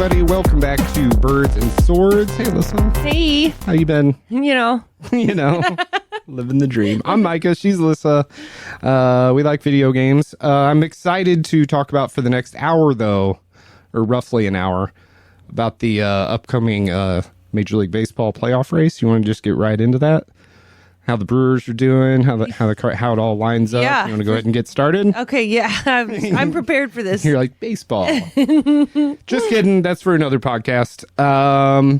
everybody. Welcome back to Birds and Swords. Hey, Alyssa. Hey. How you been? You know. Living the dream. I'm Micah. She's Alyssa. We like video games. I'm excited to talk about for the next hour, though, or roughly an hour, about the upcoming Major League Baseball playoff race. You want to just get right into that? How the Brewers are doing, how it all lines up. Yeah. You want to go ahead and get started? Okay, yeah. I'm prepared for this. You're like, baseball. Just kidding. That's for another podcast.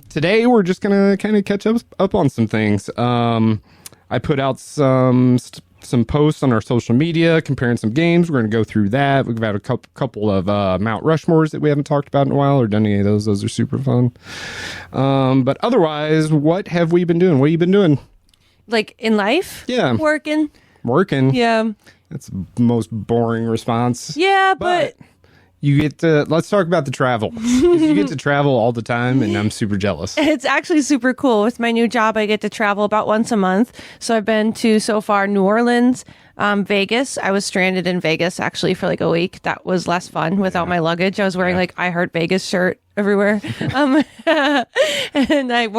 Today, we're just going to kind of catch up on some things. I put out some posts on our social media comparing some games. We're going to go through that. We've had a couple of Mount Rushmores that we haven't talked about in a while or done any of those. Those are super fun. But otherwise, what have we been doing? What have you been doing? Like in life? Yeah. Working? Yeah. That's the most boring response. Yeah, but you get to, let's talk about the travel. You get to travel all the time, and I'm super jealous. it's actually super cool. With my new job, I get to travel about once a month. So I've been to, so far, New Orleans, Vegas. I was stranded in Vegas, actually, for like a week. That was less fun without my luggage. I was wearing like I Heart Vegas shirt everywhere. And I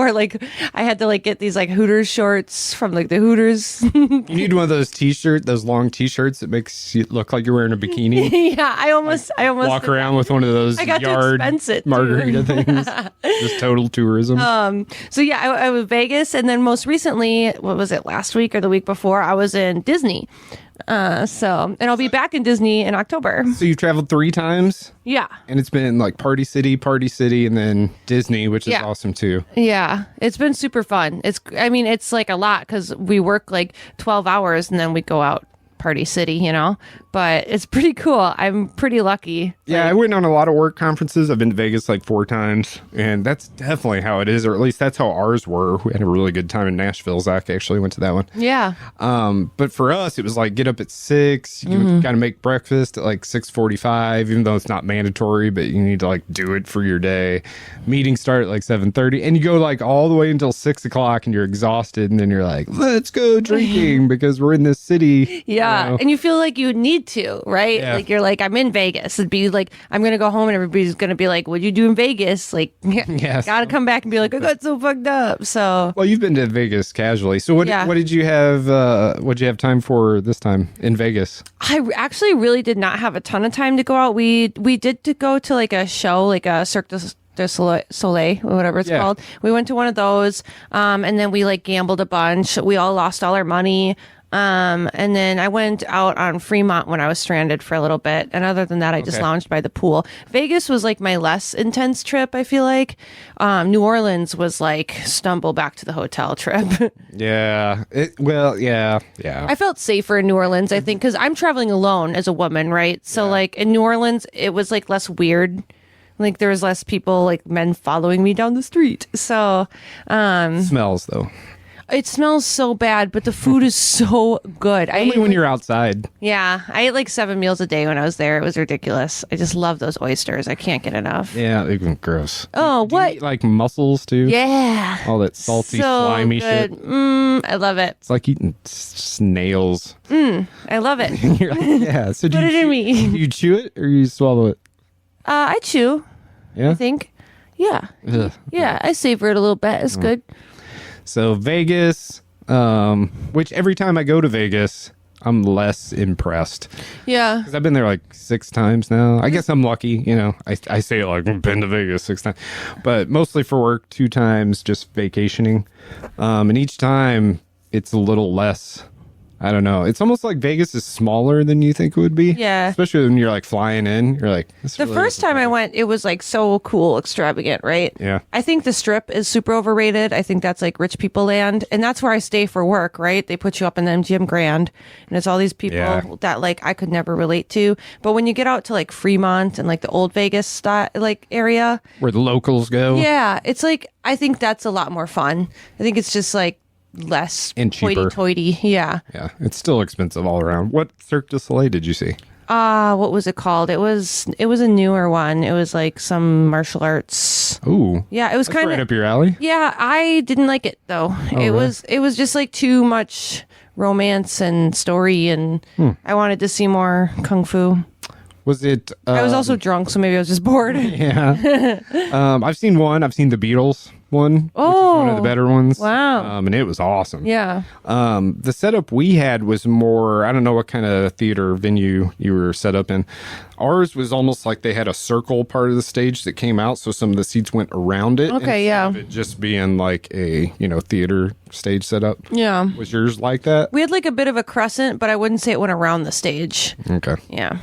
had to like get these like Hooters shorts from like the Hooters. You need one of those long t-shirts that makes you look like you're wearing a bikini. Yeah, I almost walk around with one of those yard margarita things. Just total tourism. So yeah, I was Vegas, and then most recently, what was it, last week or the week before, I was in Disney. And I'll be back in Disney in October. So you've traveled 3 times? Yeah. And it's been like Party City, and then Disney, which is awesome too. Yeah. It's been super fun. It's like a lot because we work like 12 hours and then we go out Party City, but it's pretty cool. I'm pretty lucky. Yeah, I went on a lot of work conferences. I've been to Vegas like 4 times, and that's definitely how it is, or at least that's how ours were. We had a really good time in Nashville. Zach actually went to that one. Yeah. But for us, it was like get up at 6. You got to make breakfast at like 6:45, even though it's not mandatory, but you need to like do it for your day. Meetings start at like 7:30, and you go like all the way until 6 o'clock, and you're exhausted, and then you're like, let's go drinking because we're in this city. Yeah, and you feel like you need to, right? Yeah. Like you're like, I'm in Vegas. It'd be like, I'm going to go home and everybody's going to be like, what'd you do in Vegas? Like, yes. Got to come back and be like, I got so fucked up. So, well, you've been to Vegas casually. So what did you have, what'd you have time for this time in Vegas? I actually really did not have a ton of time to go out. We did to go to like a show, like a Cirque du Soleil, or whatever it's called. We went to one of those, and then we like gambled a bunch. We all lost all our money. And then I went out on Fremont when I was stranded for a little bit. And other than that, I just lounged by the pool. Vegas was like my less intense trip, I feel like. New Orleans was like stumble back to the hotel trip. Yeah. I felt safer in New Orleans, I think, because I'm traveling alone as a woman, right? So like in New Orleans, it was like less weird. Like there was less people, like men following me down the street. So, Smells though. it smells so bad, but the food is so good. Only when you're outside. Yeah, I ate like 7 meals a day when I was there. It was ridiculous. I just love those oysters. I can't get enough. Yeah, they're gross. Oh, Do what? you eat, like mussels too? Yeah. All that salty, So slimy good. shit. I love it. It's like eating snails. I love it. You're like, yeah. So do Put it in me. Do you chew it or you swallow it? I chew, Yeah. I think. Yeah. Ugh. Yeah, I savor it a little bit. It's good. So Vegas, which every time I go to Vegas, I'm less impressed. Yeah. Because I've been there like 6 times now. I guess I'm lucky, I say it like I've been to Vegas 6 times. But mostly for work, 2 times just vacationing. And each time it's a little less. I don't know. It's almost like Vegas is smaller than you think it would be. Yeah. Especially when you're like flying in. You're like, this The really first isn't time I bad. went, it was like so cool, extravagant, right? Yeah. I think the Strip is super overrated. I think that's like rich people land. And that's where I stay for work, right? They put you up in the MGM Grand and it's all these people that like I could never relate to. But when you get out to like Fremont and like the old Vegas like area. Where the locals go. Yeah. It's like, I think that's a lot more fun. I think it's just like less And cheaper. hoity-toity. Yeah. Yeah. It's still expensive all around. What Cirque du Soleil did you see? What was it called? It was a newer one. It was like some martial arts. Ooh. Yeah, it was That's kind right of up your alley. Yeah, I didn't like it though. really? It was just like too much romance and story, and I wanted to see more kung fu. Was it? I was also drunk, so maybe I was just bored. Yeah. I've seen one. I've seen the Beatles one, which is one of the better ones. Wow. And it was awesome. Yeah. The setup we had was more, I don't know what kind of theater venue you were set up in. Ours was almost like they had a circle part of the stage that came out, so some of the seats went around it. Okay, yeah. Of it just being like a, theater stage setup. Yeah. Was yours like that? We had like a bit of a crescent, but I wouldn't say it went around the stage. Okay. Yeah.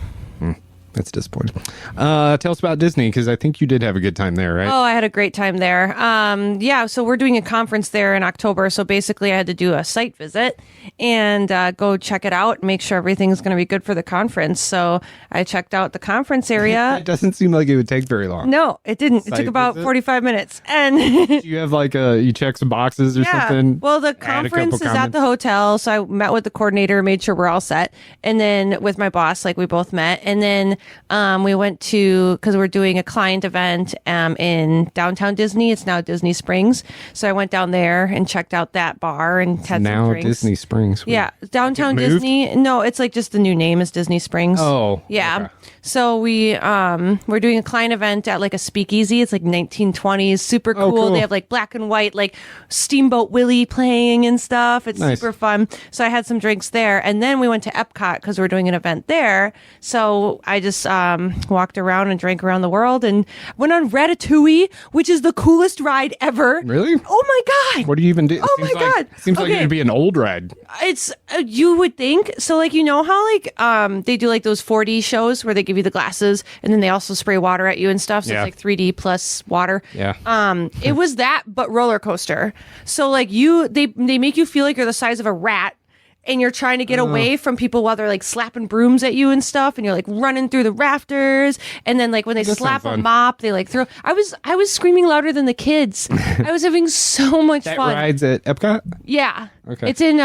That's disappointing. Tell us about Disney, because I think you did have a good time there, right? Oh, I had a great time there. Yeah, so we're doing a conference there in October. So basically I had to do a site visit and go check it out, make sure everything's going to be good for the conference. So I checked out the conference area. It doesn't seem like it would take very long. No, it didn't. It took about 45 minutes. And you have like you check some boxes or something? Well, the conference is at the hotel. So I met with the coordinator, made sure we're all set. And then with my boss, like we both met. And then we went to, because we're doing a client event in downtown Disney. It's now Disney Springs. So I went down there and checked out that bar and had some drinks. Disney Springs. Yeah. Downtown Disney. No, it's like just the new name is Disney Springs. Oh. Yeah. Okay. So we're doing a client event at like a speakeasy. It's like 1920s, super cool. Cool. They have like black and white, like Steamboat Willie playing and stuff. It's nice. super fun. So I had some drinks there, and then we went to Epcot because we're doing an event there. So I just walked around and drank around the world and went on Ratatouille, which is the coolest ride ever. Really? Oh my god! What do you even do? Oh my god! Seems like it'd be an old ride. It's you would think so. Like how like they do like those 4D shows where they give you the glasses and then they also spray water at you and stuff. So it's like 3D plus water. Yeah. It was that, but roller coaster. So like they make you feel like you're the size of a rat. And you're trying to get away from people while they're like slapping brooms at you and stuff, and you're like running through the rafters. And then like when they slap a mop, they like throw. I was screaming louder than the kids. I was having so much that fun. Rides at Epcot? Yeah. Okay. It's in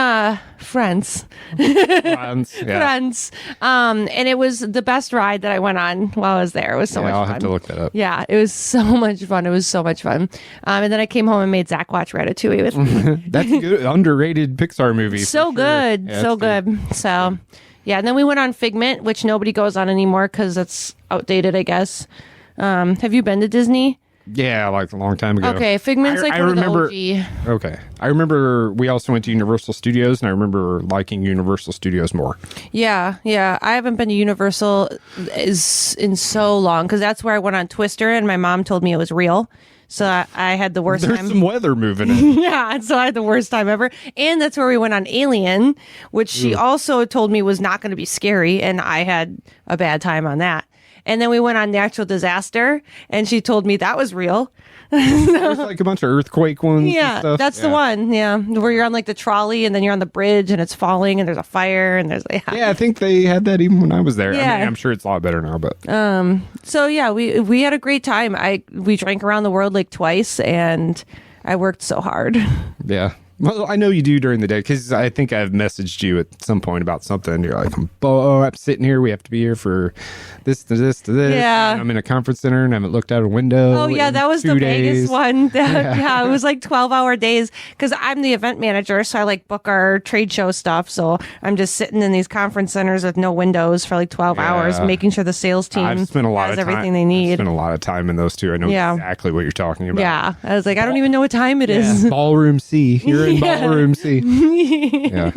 France. France. Yeah. France. And it was the best ride that I went on while I was there. It was so much fun. I'll have to look that up. Yeah, it was so much fun. It was so much fun. And then I came home and made Zach watch Ratatouille with me. That's a good, underrated Pixar movie. So good. Yeah, so good. So, yeah. And then we went on Figment, which nobody goes on anymore because it's outdated, I guess. Have you been to Disney? Yeah, like a long time ago. Okay, Figment's like one of the OG. Okay. I remember we also went to Universal Studios, and I remember liking Universal Studios more. Yeah. I haven't been to Universal in so long because that's where I went on Twister, and my mom told me it was real. So I had the worst time. There's some weather moving in. Yeah, so I had the worst time ever. And that's where we went on Alien, which she also told me was not going to be scary, and I had a bad time on that. And then we went on Natural Disaster, and she told me that was real. There's like a bunch of earthquake ones. Yeah, and stuff. that's the one. Yeah, where you're on like the trolley, and then you're on the bridge, and it's falling, and there's a fire, and there's Yeah, I think they had that even when I was there. Yeah. I mean, I'm sure it's a lot better now, but So yeah, we had a great time. We drank around the world like twice, and I worked so hard. Yeah. Well, I know you do during the day because I think I've messaged you at some point about something. You're like, I'm sitting here. We have to be here for this to this to this. Yeah. And I'm in a conference center and I haven't looked out a window. Oh, yeah. That was the Vegas one. Yeah, it was like 12-hour days because I'm the event manager. So I like book our trade show stuff. So I'm just sitting in these conference centers with no windows for like 12 hours, making sure the sales team I've spent a lot has of time, everything they need. I've spent a lot of time in those too. I know exactly what you're talking about. Yeah. I was like, I don't even know what time it is. Ballroom C. You're in Ballroom C. Yeah.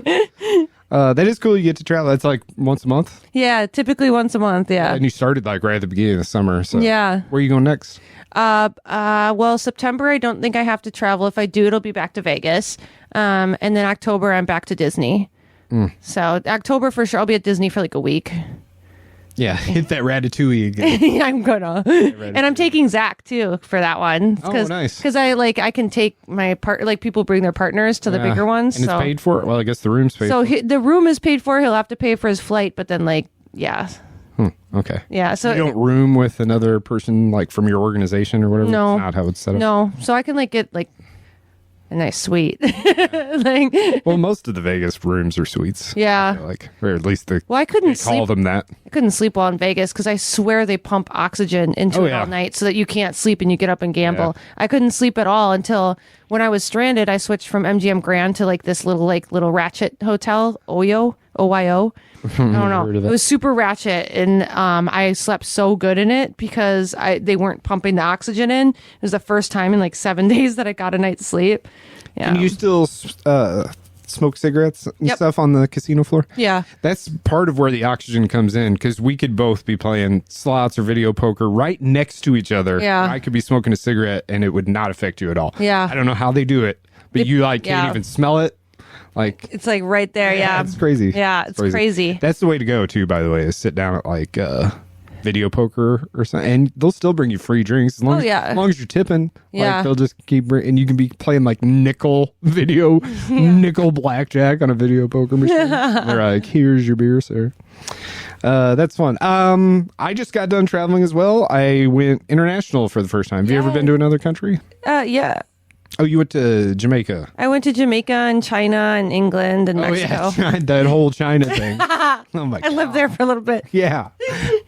That is cool. You get to travel. That's like once a month. Yeah, typically once a month. Yeah. And you started like right at the beginning of the summer. So yeah. Where are you going next? Well, September, I don't think I have to travel. If I do, it'll be back to Vegas. And then October, I'm back to Disney. So October for sure, I'll be at Disney for like a week. Yeah, hit that Ratatouille again. Yeah, I'm gonna. And I'm taking Zach too for that one. Oh, nice. Because I can take my people bring their partners to the bigger ones. And it's paid for? Well, I guess the room's paid for. So the room is paid for. He'll have to pay for his flight, but then yeah. Okay. Yeah. So you don't room with another person like from your organization or whatever? No. That's not how it's set up? No. So I can get a nice suite. Well, most of the Vegas rooms are suites. Yeah. Or at least I couldn't call them that. I couldn't sleep while in Vegas because I swear they pump oxygen into it all night so that you can't sleep and you get up and gamble. Yeah. I couldn't sleep at all until when I was stranded. I switched from MGM Grand to this little ratchet hotel, Oyo OYO. I don't know. Heard of It was super ratchet, and I slept so good in it because they weren't pumping the oxygen in. It was the first time in like 7 days that I got a night's sleep. Yeah. And you still smoke cigarettes and stuff on the casino floor? Yeah. That's part of where the oxygen comes in, because we could both be playing slots or video poker right next to each other. Yeah. I could be smoking a cigarette and it would not affect you at all. Yeah. I don't know how they do it, but you like can't even smell it. Like, it's like right there. Yeah. It's crazy. Yeah. It's crazy. That's the way to go too, by the way, is sit down at like video poker or something, and they'll still bring you free drinks as long as you're tipping. Yeah. Like, they'll just and you can be playing like nickel blackjack on a video poker machine. They're like, here's your beer, sir. That's fun. I just got done traveling as well. I went international for the first time. Have you ever been to another country? Yeah. Oh, you went to Jamaica. I went to Jamaica and China and England and Mexico. Yeah, that whole China thing. Oh my God. I lived there for a little bit. Yeah.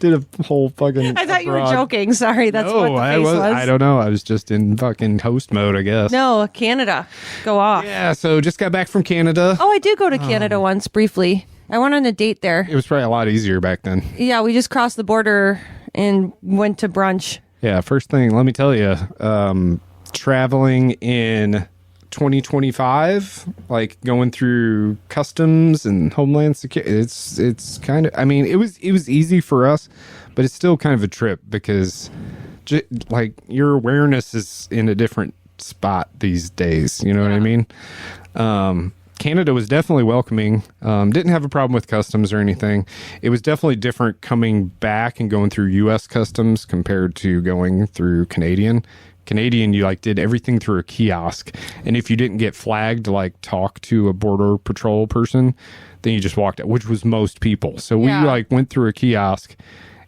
Did a whole fucking I thought you were joking. Sorry, that's what the face was. I don't know. I was just in fucking host mode, I guess. No, Canada. Go off. Yeah, so just got back from Canada. Oh, I did go to Canada once briefly. I went on a date there. It was probably a lot easier back then. Yeah, we just crossed the border and went to brunch. Yeah, first thing, let me tell you, traveling in 2025, like going through customs and homeland security, it's kind of, I mean, it was easy for us, but it's still kind of a trip because like your awareness is in a different spot these days. You know what I mean? Canada was definitely welcoming. Didn't have a problem with customs or anything. It was definitely different coming back and going through U.S. customs compared to going through Canadian, you like did everything through a kiosk, and if you didn't get flagged to like talk to a border patrol person, then you just walked out, which was most people. So we like went through a kiosk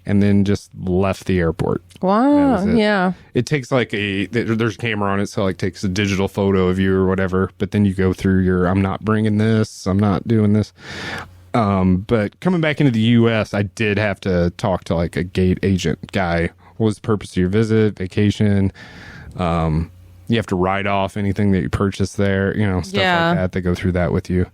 and then just left the airport. Wow. Yeah. It takes like there's a camera on it, so like takes a digital photo of you or whatever, but then you go through your, I'm not bringing this, I'm not doing this. But coming back into the U.S., I did have to talk to like a gate agent guy. What was the purpose of your visit, vacation? You have to write off anything that you purchased there, you know, stuff like that. They go through that with you.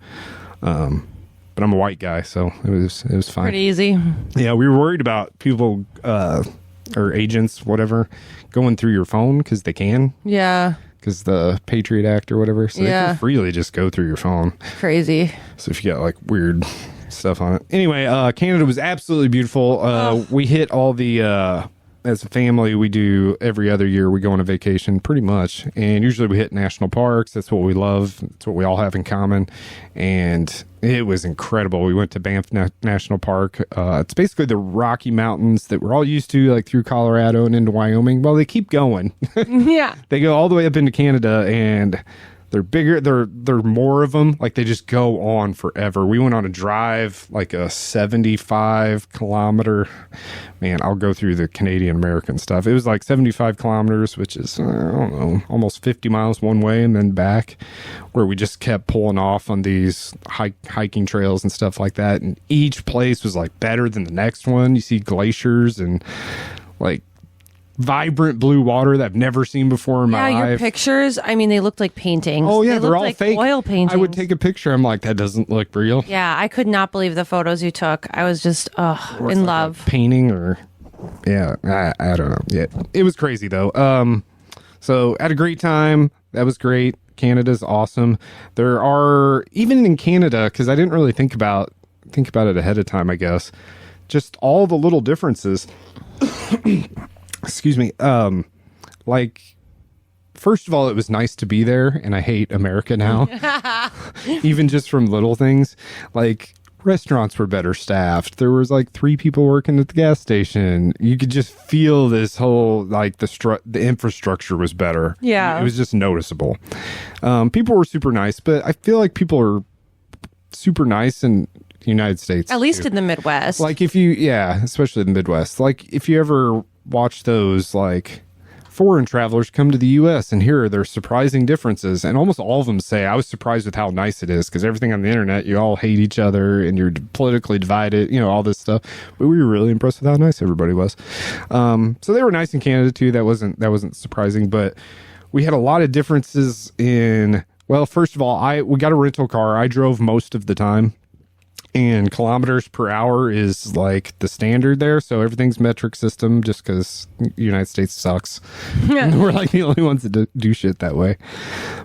But I'm a white guy, so it was fine. Pretty easy. Yeah, we were worried about people or agents, whatever, going through your phone because they can. Yeah. Because the Patriot Act or whatever, so they can freely just go through your phone. Crazy. So if you got like weird stuff on it. Anyway, Canada was absolutely beautiful. We hit all the as a family, we do every other year. We go on a vacation pretty much, and usually we hit national parks. That's what we love. It's what we all have in common, and it was incredible. We went to Banff National Park. It's basically the Rocky Mountains that we're all used to, like through Colorado and into Wyoming. Well, they keep going. Yeah, they go all the way up into Canada, and they're bigger. They're more of them. Like they just go on forever. We went on a drive, like a 75 kilometer. Man, I'll go through the Canadian American stuff. It was like 75 kilometers, which is, I don't know, almost 50 miles one way and then back, where we just kept pulling off on these hiking trails and stuff like that. And each place was like better than the next one. You see glaciers and like vibrant blue water that I've never seen before in my life. Yeah, your pictures, I mean, they looked like paintings. Oh, yeah, they they're all like fake. Oil paintings. I would take a picture. I'm like, that doesn't look real. Yeah, I could not believe the photos you took. I was just, in love. Painting or, yeah, I don't know. Yeah, it was crazy, though. So, had a great time. That was great. Canada's awesome. There are, even in Canada, because I didn't really think about it ahead of time, I guess, just all the little differences. Excuse me. Like, first of all, it was nice to be there, and I hate America now. Even just from little things. Like, restaurants were better staffed. There was like 3 people working at the gas station. You could just feel this whole, like, the infrastructure was better. Yeah. It was just noticeable. People were super nice, but I feel like people are super nice in the United States. At least in the Midwest. Like, especially the Midwest. Like, if you ever watch those, like, foreign travelers come to the U.S. and here are their surprising differences, and almost all of them say, I was surprised with how nice it is, because everything on the internet, you all hate each other and you're politically divided, you know, all this stuff. But we were really impressed with how nice everybody was. So they were nice in Canada too. That wasn't surprising, but we had a lot of differences in, well, first of all, we got a rental car. I drove most of the time. And kilometers per hour is like the standard there. So everything's metric system just because the United States sucks. We're like the only ones that do shit that way.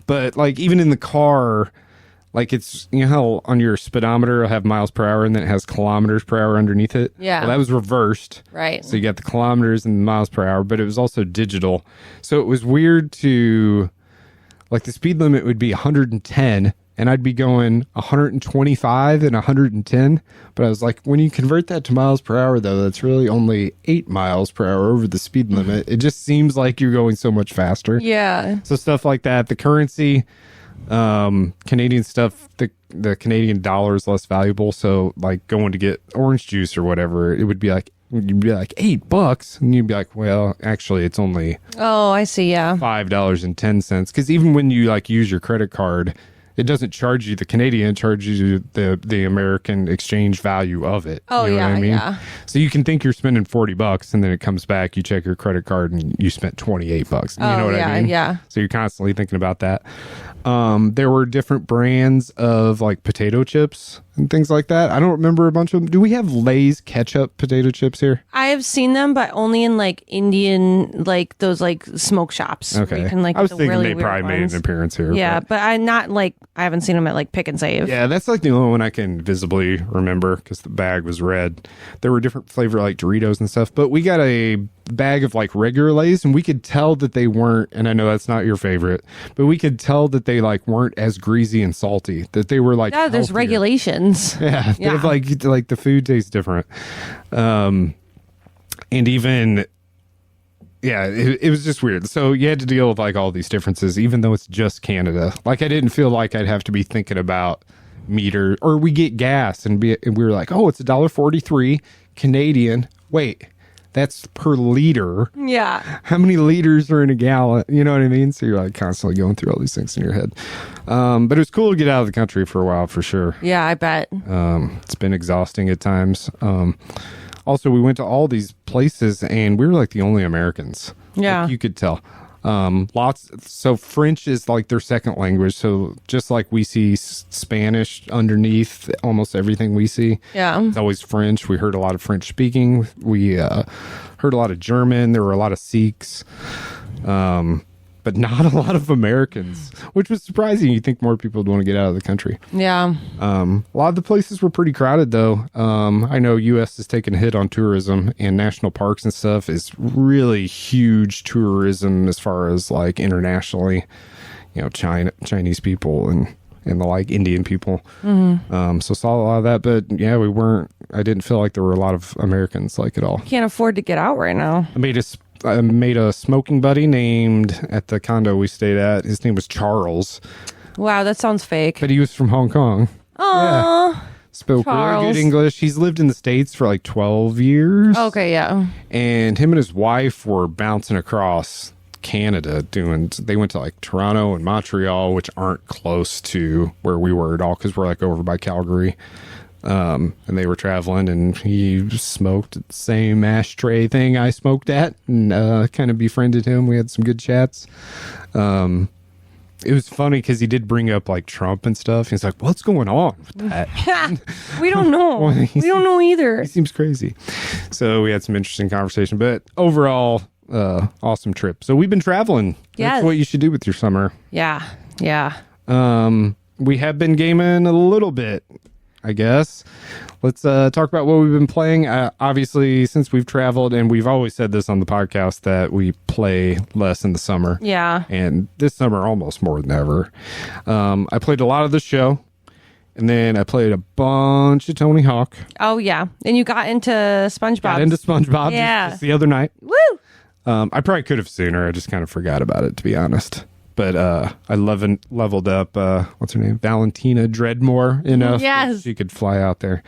But like even in the car, like it's, you know how on your speedometer it'll have miles per hour and then it has kilometers per hour underneath it? Yeah. Well, that was reversed. Right. So you got the kilometers and the miles per hour, but it was also digital. So it was weird to, like the speed limit would be 110 and I'd be going 125 and 110. But I was like, when you convert that to miles per hour, though, that's really only 8 miles per hour over the speed limit. It just seems like you're going so much faster. Yeah. So stuff like that. The currency, Canadian stuff, the Canadian dollar is less valuable. So like going to get orange juice or whatever, it would be like, you'd be like $8 and you'd be like, well, actually it's only I see. Yeah. $5.10. Because even when you like use your credit card, it doesn't charge you the Canadian, it charges you the American exchange value of it. Oh, you know yeah, what I mean? yeah. So you can think you're spending $40 and then it comes back, you check your credit card and you spent $28. You know what I mean? Yeah. So you're constantly thinking about that. There were different brands of like potato chips and things like that. I don't remember a bunch of them. Do we have Lay's ketchup potato chips here? I have seen them, but only in like Indian, like those like smoke shops. Okay. You can, like, I was the thinking really they weird probably made ones. an appearance here. Yeah, but- but I haven't seen them at like Pick and Save. Yeah, that's like the only one I can visibly remember because the bag was red. There were different flavor like Doritos and stuff, but we got a bag of like regular Lay's and we could tell that they weren't, and I know that's not your favorite, but we could tell that they like weren't as greasy and salty, that they were like Yeah, there's healthier. regulations. Yeah, they have like the food tastes different. And even it was just weird. So you had to deal with like all these differences, even though it's just Canada. Like I didn't feel like I'd have to be thinking about meter, or we get gas and we were like, oh, it's $1.43 Canadian. Wait, that's per liter. Yeah. How many liters are in a gallon? You know what I mean? So you're like constantly going through all these things in your head. But it was cool to get out of the country for a while, for sure. Yeah, I bet. It's been exhausting at times. Also, we went to all these places and we were like the only Americans. Yeah. Like, you could tell. So French is like their second language. So just like we see Spanish underneath almost everything we see. Yeah. It's always French. We heard a lot of French speaking. We heard a lot of German. There were a lot of Sikhs. But not a lot of Americans, which was surprising. You think more people would want to get out of the country. Yeah. A lot of the places were pretty crowded, though. I know U.S. has taken a hit on tourism, and national parks and stuff is really huge tourism as far as like internationally. You know, Chinese people and the like Indian people. Mm-hmm. So saw a lot of that, but yeah, I didn't feel like there were a lot of Americans like at all. Can't afford to get out right now. I made a smoking buddy named at the condo we stayed at. His name was Charles. Wow, that sounds fake. But he was from Hong Kong. Oh, yeah. Spoke Charles. really good English. He's lived in the States for like 12 years. Okay, yeah. And him and his wife were bouncing across Canada they went to like Toronto and Montreal, which aren't close to where we were at all because we're like over by Calgary. And they were traveling and he smoked the same ashtray thing I smoked at and kind of befriended him. We had some good chats. It was funny because he did bring up like Trump and stuff. He's like, what's going on with that? We don't know. Well, we don't know either. He seems crazy. So we had some interesting conversation, but overall, awesome trip. So we've been traveling. Yes. That's what you should do with your summer. Yeah. Yeah. We have been gaming a little bit, I guess. Let's talk about what we've been playing. Obviously, since we've traveled, and we've always said this on the podcast, that we play less in the summer. Yeah. And this summer, almost more than ever. I played a lot of the show, and then I played a bunch of Tony Hawk. Oh, yeah. And you got into SpongeBob. Got into SpongeBob just the other night. Woo! I probably could have sooner. I just kind of forgot about it, to be honest. But I leveled up, what's her name? Valentina Dreadmore enough. Yes. She could fly out there.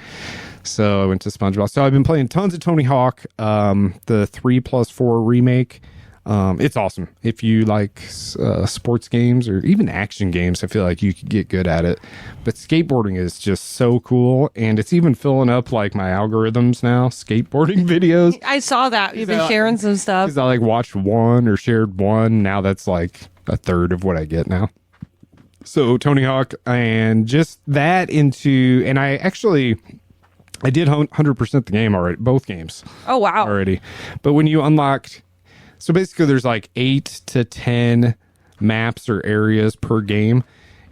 So I went to SpongeBob. So I've been playing tons of Tony Hawk, the 3+4 remake. It's awesome. If you like sports games or even action games, I feel like you could get good at it. But skateboarding is just so cool. And it's even filling up like my algorithms now, skateboarding videos. I saw that. You've been sharing some stuff. Because I like watched one or shared one. Now that's like a third of what I get now. So Tony Hawk and just that into, and I did 100% the game already, both games. Oh, wow. Already. But when you unlocked, so basically there's like 8 to 10 maps or areas per game,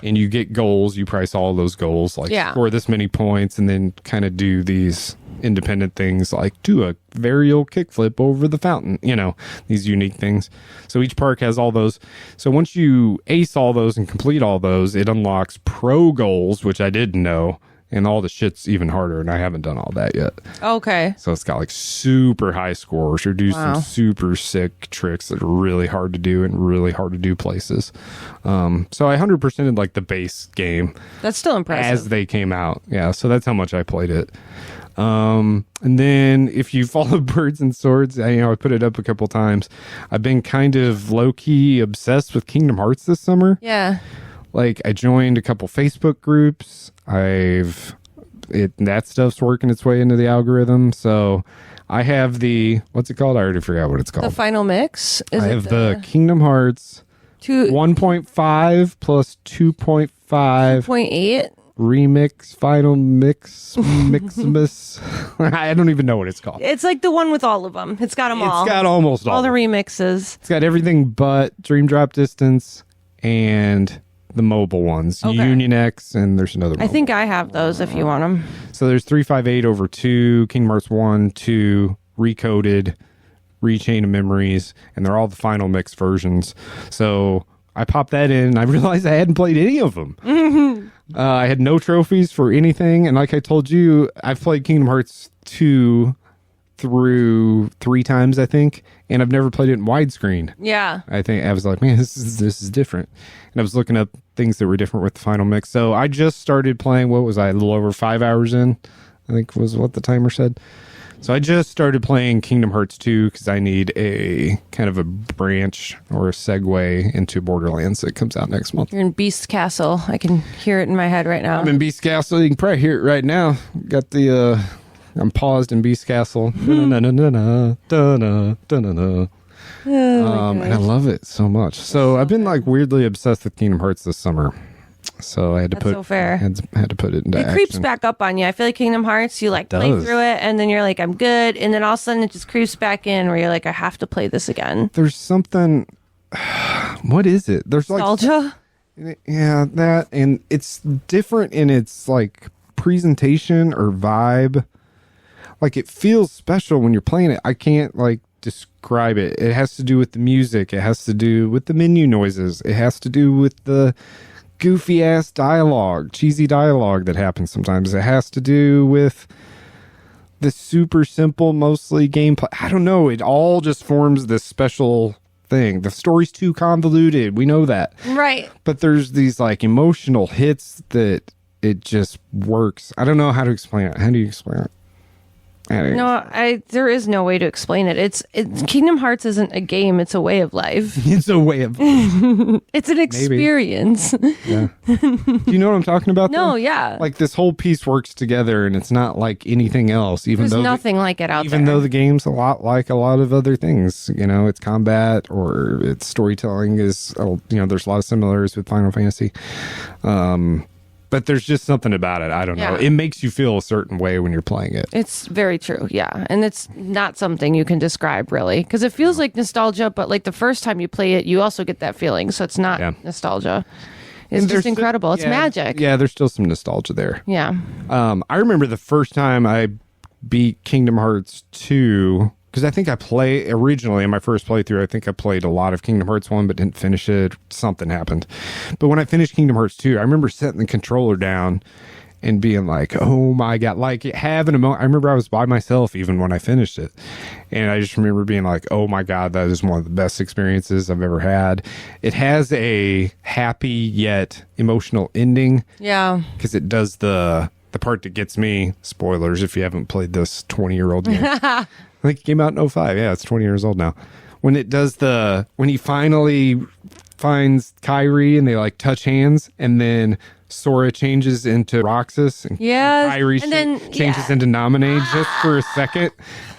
and you get goals. You price all those goals, like score this many points, and then kind of do these independent things like do a varial kickflip over the fountain, these unique things. So each park has all those. So once you ace all those and complete all those, it unlocks pro goals, which I didn't know. And all the shit's even harder, and I haven't done all that yet. Okay. So it's got like super high scores or do some super sick tricks that are really hard to do in really hard to do places. So I 100%ed like the base game. That's still impressive. As they came out. Yeah, so that's how much I played it. And then if you follow Birds and Swords, I put it up a couple times. I've been kind of low-key obsessed with Kingdom Hearts this summer. Yeah. Like I joined a couple Facebook groups. That stuff's working its way into the algorithm. So I have what's it called? I already forgot what it's called. The Final Mix? I have the Kingdom Hearts 1.5 plus 2.5 2.8 remix final mix Miximus. I don't even know what it's called. It's like the one with all of them. It's got them all. It's got almost all the remixes. It's got everything but Dream Drop Distance and the mobile ones, Union X, and there's another one. I think I have those if you want them. So there's 358 over 2, Kingdom Hearts 1, 2, Recoded, Rechain of Memories, and they're all the final mix versions. So I popped that in, and I realized I hadn't played any of them. I had no trophies for anything, and like I told you, I've played Kingdom Hearts 2 through 3 times, I think, and I've never played it in widescreen. Yeah. I think I was like, man, this is different. And I was looking up things that were different with the final mix. So I just started playing, what was I, a little over 5 hours in, I think was what the timer said. So I just started playing Kingdom Hearts 2 because I need a kind of a branch or a segue into Borderlands that comes out next month. You're in Beast Castle. I can hear it in my head right now. I'm in Beast Castle. You can probably hear it right now. Got I'm paused in Beast Castle. And I love it so much. So I've been like weirdly obsessed with Kingdom Hearts this summer. So I had to That's so fair. had to put it into action. It creeps back up on you. I feel like Kingdom Hearts, you like play through it and then you're like, I'm good. And then all of a sudden it just creeps back in where you're like, I have to play this again. There's something, what is it? There's nostalgia? Yeah, that, and it's different in its like presentation or vibe. Like it feels special when you're playing it. I can't like describe it. It has to do with the music. It has to do with the menu noises. It has to do with the goofy ass dialogue, cheesy dialogue that happens sometimes. It has to do with the super simple, mostly gameplay. I don't know. It all just forms this special thing. The story's too convoluted. We know that. Right. But there's these like emotional hits that it just works. I don't know how to explain it. How do you explain it? No, there is no way to explain it. It's Kingdom Hearts isn't a game, it's a way of life. It's a way of It's an experience. Yeah. Do you know what I'm talking about? No, yeah. Like this whole piece works together and it's not like anything else, There's nothing like it out there. Even though the game's a lot like a lot of other things, it's combat or its storytelling is, there's a lot of similarities with Final Fantasy. But there's just something about it. I don't know. It makes you feel a certain way when you're playing it. It's very true. Yeah. And it's not something you can describe really because it feels like nostalgia, but like the first time you play it, you also get that feeling. So it's not nostalgia. It's just incredible. It's magic. Yeah. There's still some nostalgia there. Yeah. I remember the first time I beat Kingdom Hearts 2 because I think originally in my first playthrough, I think I played a lot of Kingdom Hearts 1, but didn't finish it. Something happened. But when I finished Kingdom Hearts 2, I remember setting the controller down and being like, oh my God, like having a moment. I remember I was by myself even when I finished it. And I just remember being like, oh my God, that is one of the best experiences I've ever had. It has a happy yet emotional ending. Yeah. Because it does the part that gets me, spoilers if you haven't played this 20-year-old game. I think it came out in 2005. Yeah, it's 20 years old now. When it does when he finally finds Kyrie and they like touch hands and then Sora changes into Roxas and Kyrie changes into Naminé just for a second.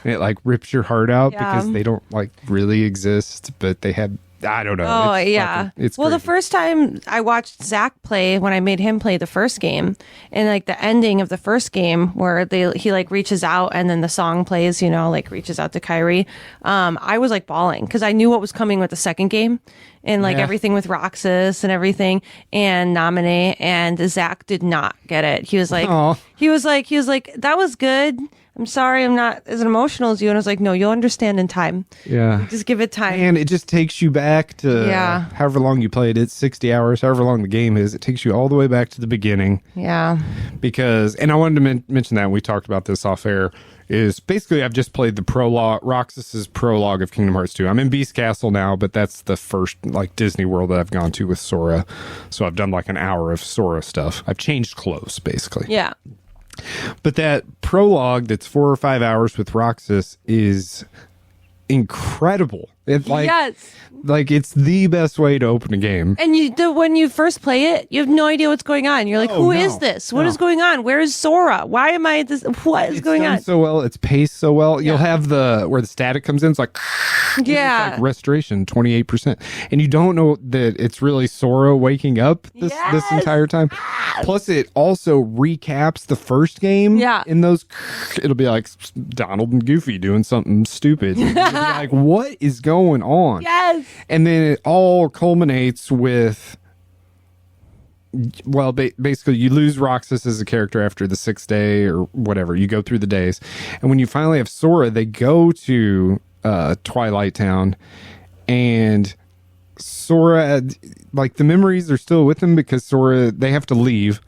And it like rips your heart out because they don't like really exist, but they had I don't know. Oh, It's yeah. it's well, crazy. the first time I watched Zach play, when I made him play the first game, and like the ending of the first game where he like reaches out and then the song plays, like reaches out to Kyrie. I was like bawling because I knew what was coming with the second game and like everything with Roxas and everything and Nominate, and Zach did not get it. He was like, he was like, that was good. I'm sorry, I'm not as emotional as you. And I was like, no, you'll understand in time. Yeah. Just give it time. And it just takes you back to however long you played it, 60 hours, however long the game is. It takes you all the way back to the beginning. Yeah. Because, and I wanted to mention that, and we talked about this off air, is basically I've just played the prologue, Roxas's prologue of Kingdom Hearts 2. I'm in Beast Castle now, but that's the first like Disney World that I've gone to with Sora. So I've done like an hour of Sora stuff. I've changed clothes, basically. Yeah. But that prologue that's 4 or 5 hours with Roxas is incredible. It's like, like it's the best way to open a game. And when you first play it, you have no idea what's going on. You're like, who is this? What is going on? Where is Sora? Why am I this? What is going on? So well, it's paced so well. You'll have where the static comes in. It's like, it's like restoration, 28%. And you don't know that it's really Sora waking up this entire time. Plus, it also recaps the first game. Yeah. In those, it'll be like Donald and Goofy doing something stupid. You'll be like, what is going on? Yes. And then it all culminates with, well, basically you lose Roxas as a character after the 6th day or whatever. You go through the days. And when you finally have Sora, they go to Twilight Town, and Sora, like the memories are still with him because Sora, they have to leave.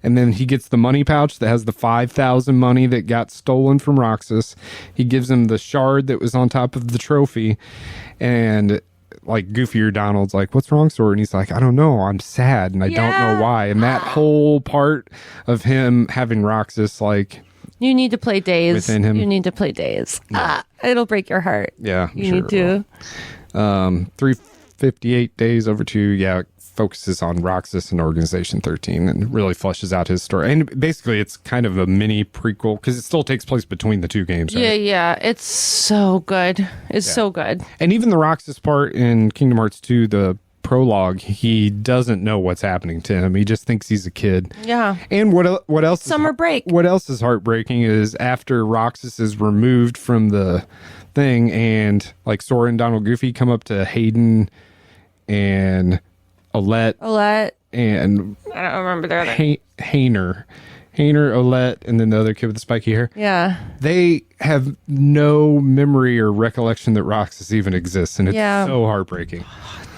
And then he gets the money pouch that has the 5,000 money that got stolen from Roxas. He gives him the shard that was on top of the trophy. And like Goofy or Donald's like, what's wrong, Sora? And he's like, I don't know. I'm sad and I don't know why. And that whole part of him having Roxas, like, you need to play Days. Within him. You need to play Days. It'll break your heart. Yeah. You need to. 358 days over 2. Yeah. Focuses on Roxas and Organization 13 and really fleshes out his story. And basically, it's kind of a mini prequel because it still takes place between the two games. Right? Yeah. It's so good. It's so good. And even the Roxas part in Kingdom Hearts 2, the prologue, he doesn't know what's happening to him. He just thinks he's a kid. Yeah. And what else? Summer break. What else is heartbreaking is after Roxas is removed from the thing, and like Sora and Donald Goofy come up to Hayden and Olette, and I don't remember their other. Hayner, Olette, and then the other kid with the spiky hair. Yeah. They have no memory or recollection that Roxas even exists, and it's so heartbreaking.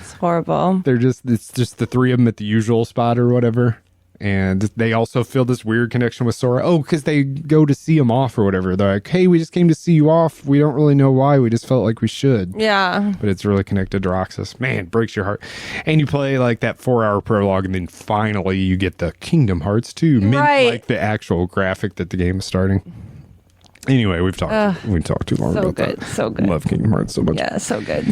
It's horrible. It's just the three of them at the usual spot or whatever. And they also feel this weird connection with Sora. Oh, because they go to see him off or whatever. They're like, hey, we just came to see you off. We don't really know why. We just felt like we should. Yeah. But it's really connected to Roxas. Man, it breaks your heart. And you play like that 4-hour prologue, and then finally you get the Kingdom Hearts 2. Like the actual graphic that the game is starting. Anyway, we've talked too long about that. So good. Love Kingdom Hearts so much. Yeah, so good.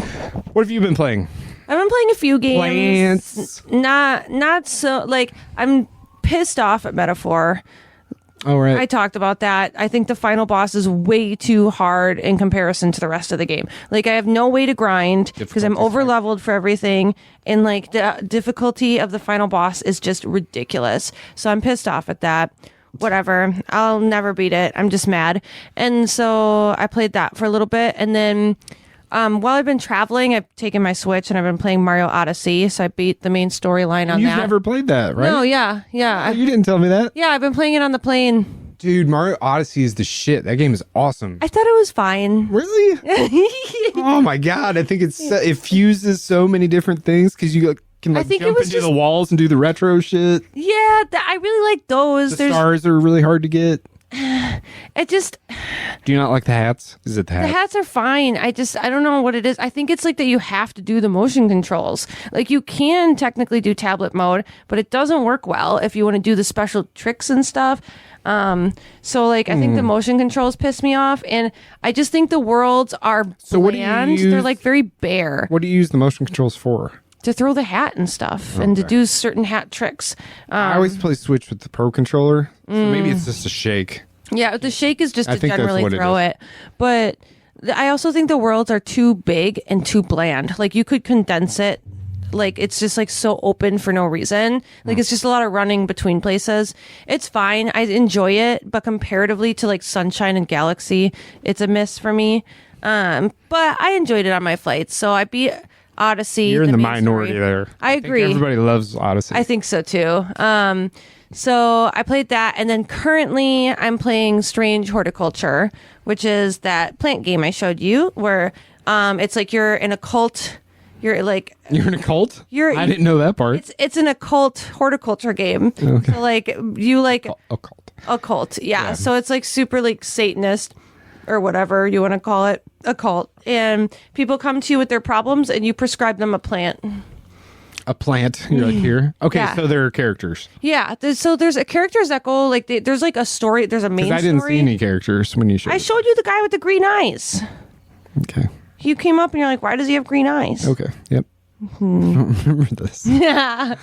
What have you been playing? I've been playing a few games. Plants. Not so, like, I'm pissed off at Metaphor. Oh, right. I talked about that. I think the final boss is way too hard in comparison to the rest of the game. Like, I have no way to grind because I'm over leveled for everything. And like the difficulty of the final boss is just ridiculous. So I'm pissed off at that. Whatever. I'll never beat it. I'm just mad. And so I played that for a little bit. And then while I've been traveling, I've taken my Switch and I've been playing Mario Odyssey. So I beat the main storyline on that. You've never played that, right? No, yeah. Oh, you didn't tell me that. Yeah, I've been playing it on the plane. Dude, Mario Odyssey is the shit. That game is awesome. I thought it was fine. Really? Oh my god! I think it fuses so many different things because you can like jump into the walls and do the retro shit. Yeah, I really like those. The stars are really hard to get. It just. Do you not like the hats? Is it the hats? The hats are fine. I don't know what it is. I think it's like that you have to do the motion controls. Like you can technically do tablet mode, but it doesn't work well if you want to do the special tricks and stuff. So like I think the motion controls piss me off, and I just think the worlds are bland. So what do you use? They're like very bare. What do you use the motion controls for? To throw the hat and stuff, and to do certain hat tricks. I always play Switch with the Pro controller, so maybe it's just a shake. Yeah, the shake is just to generally throw it. But I also think the worlds are too big and too bland. Like, you could condense it. Like, it's just like so open for no reason. Like, it's just a lot of running between places. It's fine. I enjoy it, but comparatively to like Sunshine and Galaxy, it's a miss for me. But I enjoyed it on my flights. So I beat Odyssey. You're in the main minority story. there. I agree. Everybody loves Odyssey. I think so too. So I played that, and then currently I'm playing Strange Horticulture, which is that plant game I showed you, where it's like you're in a cult. You're in a cult? I didn't know that part. It's an occult horticulture game. Okay. So like you like occult. Yeah. So it's like super like Satanist or whatever you want to call it, a cult. And people come to you with their problems and you prescribe them a plant. A plant. You're like, here. Okay, Yeah. so there are characters. Yeah. So there's characters that go like there's like a story. There's a main story. I didn't see any characters when you showed. I showed you the guy with the green eyes. Okay. You came up and you're like, why does he have green eyes? Okay. Yep. I don't remember this. Yeah.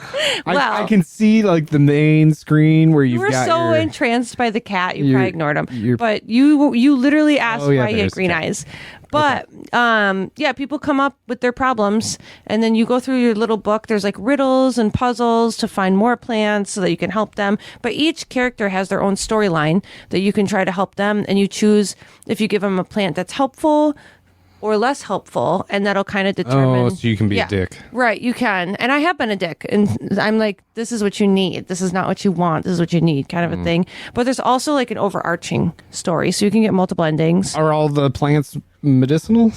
I can see like the main screen where You were got so your, entranced by the cat, you probably ignored him. your- But you literally asked why he had there's green the cat. eyes. But yeah, people come up with their problems, and then you go through your little book. There's like riddles and puzzles to find more plants so that you can help them. But each character has their own storyline that you can try to help them, and you choose if you give them a plant that's helpful or less helpful, and that'll kind of determine. Oh, so you can be a dick. Right, you can. And I have been a dick. And I'm like, this is what you need. This is not what you want. This is what you need, kind of a thing. But there's also like an overarching story, so you can get multiple endings. Are all the plants medicinal?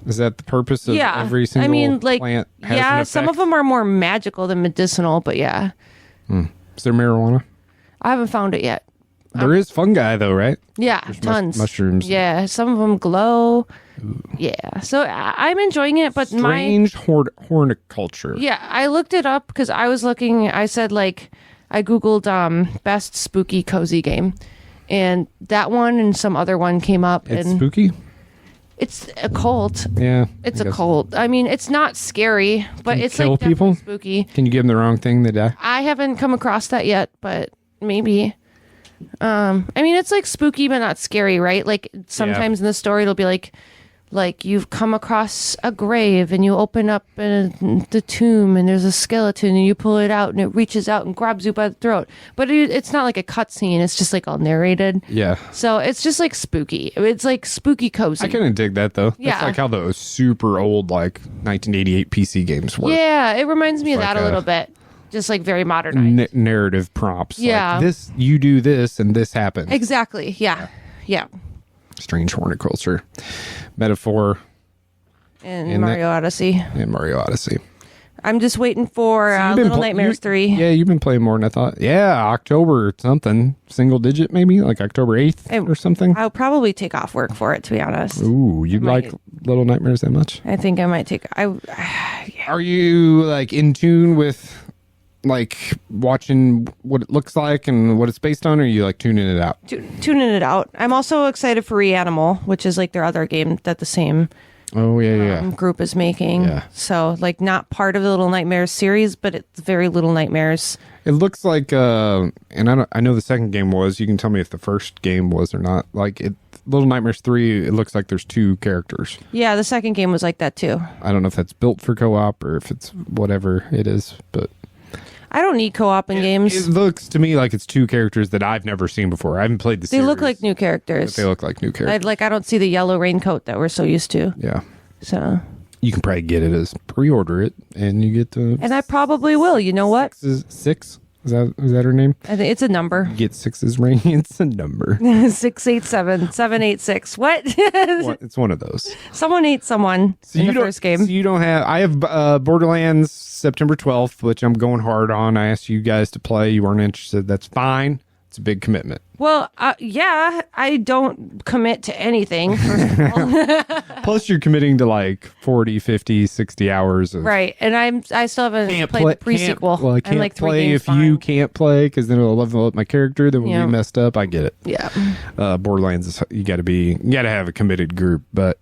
Is that the purpose of every single plant? Has an some of effect? them are more magical than medicinal, but yeah. Is there marijuana? I haven't found it yet. There is fungi though, right? Yeah, tons. mushrooms. Yeah, some of them glow. Ooh. Yeah, so I'm enjoying it, but Strange horticulture. Yeah, I looked it up because I was looking. I said like I googled best spooky cozy game, and that one and some other one came up. It's and spooky. It's a cult. Yeah, it's a cult. I mean, it's not scary, but it's kill like people? Spooky. Can you give them the wrong thing? They die. I haven't come across that yet, but maybe. I mean, it's like spooky but not scary, right? Like sometimes in the story it'll be like you've come across a grave and you open up the tomb and there's a skeleton and you pull it out and it reaches out and grabs you by the throat. But it's not like a cutscene. It's just like all narrated. Yeah. So it's just like spooky. It's like spooky cozy. I kind of dig that though. Yeah. That's like how those super old like 1988 PC games work. Yeah, it reminds me of It's that like a little bit. Just like very modernized. Narrative prompts. Yeah. Like this, you do this and this happens. Exactly. Yeah. Strange horticulture. Metaphor. And Mario Odyssey. And Mario Odyssey. I'm just waiting for Little Nightmares 3. Yeah, you've been playing more than I thought. Yeah, October something. Single digit maybe? Like October 8th or something? I'll probably take off work for it, to be honest. Ooh, you like Little Nightmares that much? I think I might take... Are you like in tune with like watching what it looks like and what it's based on, or are you like tuning it out? Tuning it out. I'm also excited for Reanimal, which is like their other game that the same group is making. Yeah. So like not part of the Little Nightmares series, but it's very Little Nightmares. It looks like and I know the second game was. You can tell me if the first game was or not. Like Little Nightmares 3, it looks like there's two characters. Yeah, the second game was like that too. I don't know if that's built for co-op or if it's whatever it is, but I don't need co-op in games. It looks to me like it's two characters that I've never seen before. I haven't played the series. They look like new characters. But they look like new characters. I don't see the yellow raincoat that we're so used to. Yeah. So you can probably get it as pre-order it, and you get to. And I probably will. You know what? Six? Is that her name? I think it's a number. You get six's ring. It's a number. 687-786. What? It's one of those. Someone ate someone in the first game. So you don't have. I have Borderlands September 12th, which I'm going hard on. I asked you guys to play. You weren't interested. That's fine. It's a big commitment. Well, yeah, I don't commit to anything, first of all. Plus, you're committing to like 40, 50, 60 hours. Right, and I still haven't played the pre-sequel. Well, I can't like play if you can't play, because then it'll level up my character. Then when we messed up, I get it. Yeah. Borderlands, you got to have a committed group. But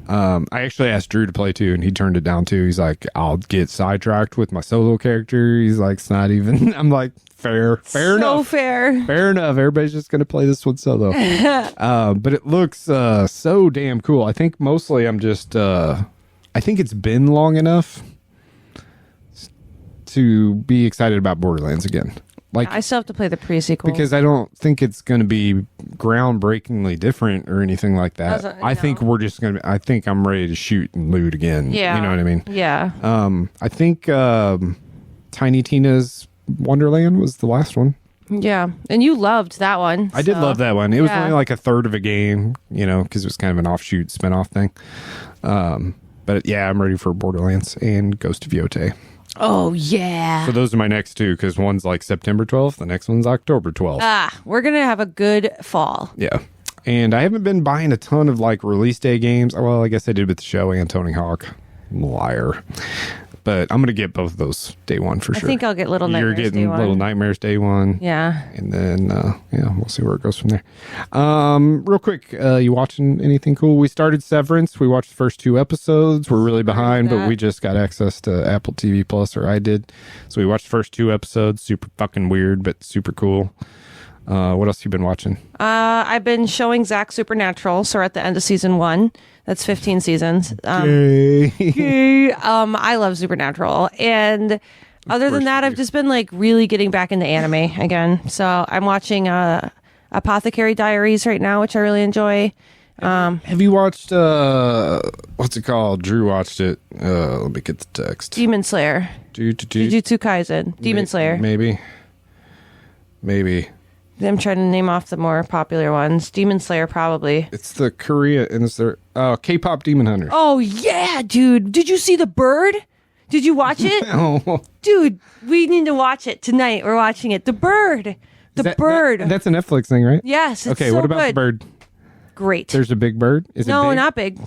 I actually asked Drew to play too, and he turned it down too. He's like, I'll get sidetracked with my solo character. He's like, it's not even. I'm like, fair enough. So fair. Fair enough. Everybody's just going to play this one solo. But it looks so damn cool. I think mostly I'm just, I think it's been long enough to be excited about Borderlands again. Like, I still have to play the pre-sequel. because I don't think it's going to be groundbreakingly different or anything like that. I think we're just going to, I think I'm ready to shoot and loot again. Yeah. You know what I mean? Yeah. I think Tiny Tina's Wonderland was the last one. Yeah. And you loved that one. I did love that one. It was Yeah. only like a third of a game, you know, because it was kind of an offshoot spinoff thing. But yeah, I'm ready for Borderlands and Ghost of Yotei. Oh, yeah. So those are my next two, because one's like September 12th, the next one's October 12th. We're going to have a good fall. Yeah. And I haven't been buying a ton of like release day games. Well, I guess I did with the show and Tony Hawk. Liar. But I'm going to get both of those day one for sure. I think I'll get Little Nightmares You're getting day one. Little Nightmares day one. Yeah. And then, yeah, we'll see where it goes from there. Real quick, you watching anything cool? We started Severance. We watched the first 2 episodes. We're really behind, but we just got access to Apple TV Plus, or I did. So we watched the first 2 episodes. Super fucking weird, but super cool. What else you been watching? I've been showing Zach Supernatural, so we're at the end of season 1. That's 15 seasons. Yay. I love Supernatural. And other than that, I've just been like really getting back into anime again. So I'm watching Apothecary Diaries right now, which I really enjoy. Have you watched, what's it called? Drew watched it. Let me get the text. Demon Slayer. Jujutsu Kaisen. Demon Slayer. Maybe. I'm trying to name off the more popular ones. Demon Slayer, probably. It's the Korea, and it's their K-pop Demon Hunters. Oh, yeah, dude. Did you see The Bird? Did you watch it? Oh. Dude, we need to watch it tonight. We're watching it. The Bird. The Bird. That's a Netflix thing, right? Yes, it's okay, so what about good. the bird? Great. There's a big bird? Is it No, big? not big.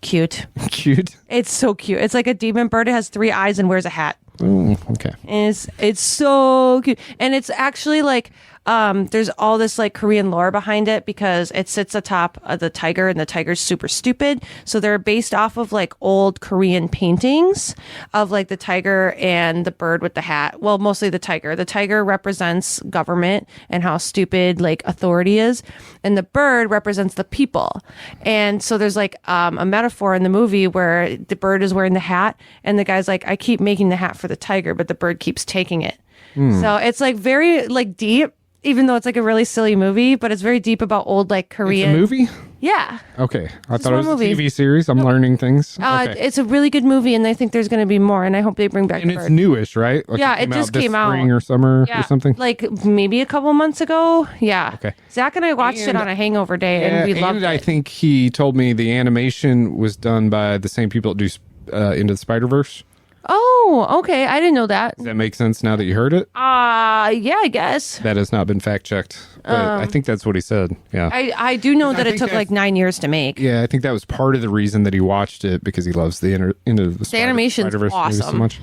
Cute. Cute? It's so cute. It's like a demon bird. It has 3 eyes and wears a hat. Oh, okay. And it's so cute. And it's actually like there's all this like Korean lore behind it, because it sits atop of the tiger, and the tiger's super stupid. So they're based off of like old Korean paintings of like the tiger and the bird with the hat. Well, mostly the tiger. The tiger represents government and how stupid like authority is, and the bird represents the people. And so there's like a metaphor in the movie where the bird is wearing the hat, and the guy's like, I keep making the hat for the tiger, but the bird keeps taking it. So it's like very like deep, even though it's like a really silly movie, but it's very deep about old like Korean. It's a movie? Yeah. Okay. I thought it was one a movie. TV series. I'm learning things. Okay. It's a really good movie, and I think there's going to be more, and I hope they bring back And the it's bird. newish, right? Like Yeah, it just this came out. spring or summer or something? Like maybe a couple months ago. Yeah. Okay. Zach and I watched it And- on a hangover day, and we loved and it. I think he told me the animation was done by the same people that do Into the Spider-Verse. Oh, okay. I didn't know that. Does that make sense now that you heard it? Yeah, I guess. That has not been fact-checked. But I think that's what he said. Yeah. I do know that it think took like 9 years to make. Yeah, I think that was part of the reason that he watched it, because he loves the Into the animation's Spider-Verse movie so awesome. much.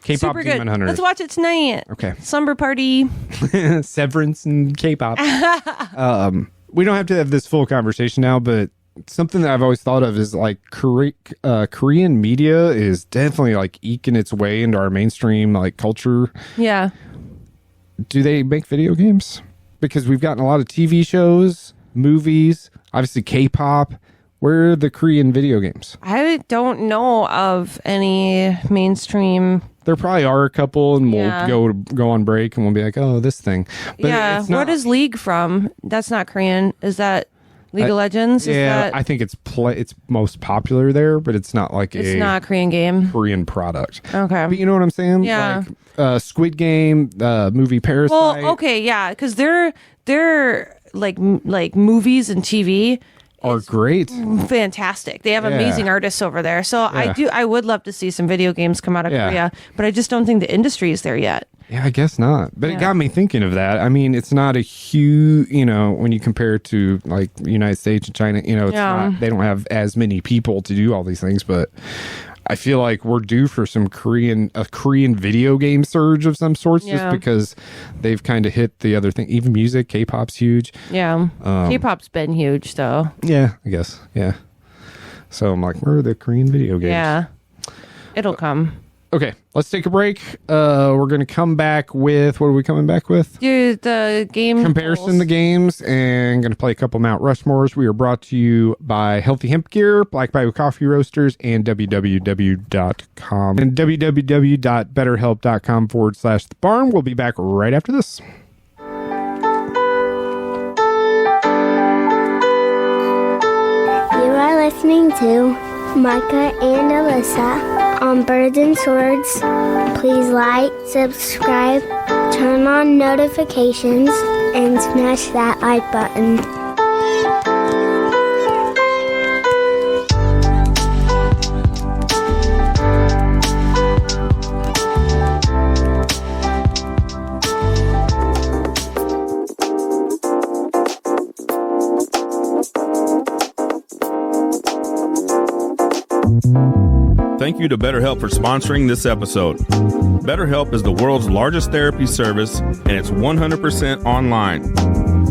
K-pop Super Demon good. Hunters. Let's watch it tonight. Okay. Slumber party. Severance and K-pop. We don't have to have this full conversation now, but something that I've always thought of is like Korean media is definitely like eking its way into our mainstream like culture. Yeah. Do they make video games? Because we've gotten a lot of TV shows, movies, obviously K-pop. Where are the Korean video games? I don't know of any mainstream. There probably are a couple, and Yeah. we'll go on break and we'll be like, oh, this thing. But Yeah. it's not, What is League from? That's not Korean. Is that League of Legends? Is Yeah, that, I think it's most popular there, but it's not like it's not a Korean game. Korean product. Okay. But you know what I'm saying? Yeah. Like Squid Game, movie Parasite. Well, okay, yeah, because they're like movies and TV are great. fantastic. They have Yeah. amazing artists over there. So I would love to see some video games come out of Yeah. Korea, but I just don't think the industry is there yet. Yeah, I guess not. But it got me thinking of that. I mean, it's not a huge, when you compare it to like the United States and China, it's not, they don't have as many people to do all these things, but I feel like we're due for a Korean video game surge of some sorts, just because they've kind of hit the other thing. Even music, K-pop's huge. Yeah. K-pop's been huge though. Yeah, I guess. Yeah. So I'm like, where are the Korean video games? Yeah. It'll come. Okay, let's take a break. We're going to come back with, what are we coming back with? Dude, the game Comparison the games, and going to play a couple Mount Rushmores. We are brought to you by Healthy Hemp Gear, Black Bayou Coffee Roasters, and www.com and www.betterhelp.com/the barn. We'll be back right after this. You are listening to Micah and Alyssa on Birds and Swords. Please like, subscribe, turn on notifications, and smash that like button. Thank you to BetterHelp for sponsoring this episode. BetterHelp is the world's largest therapy service, and it's 100% online.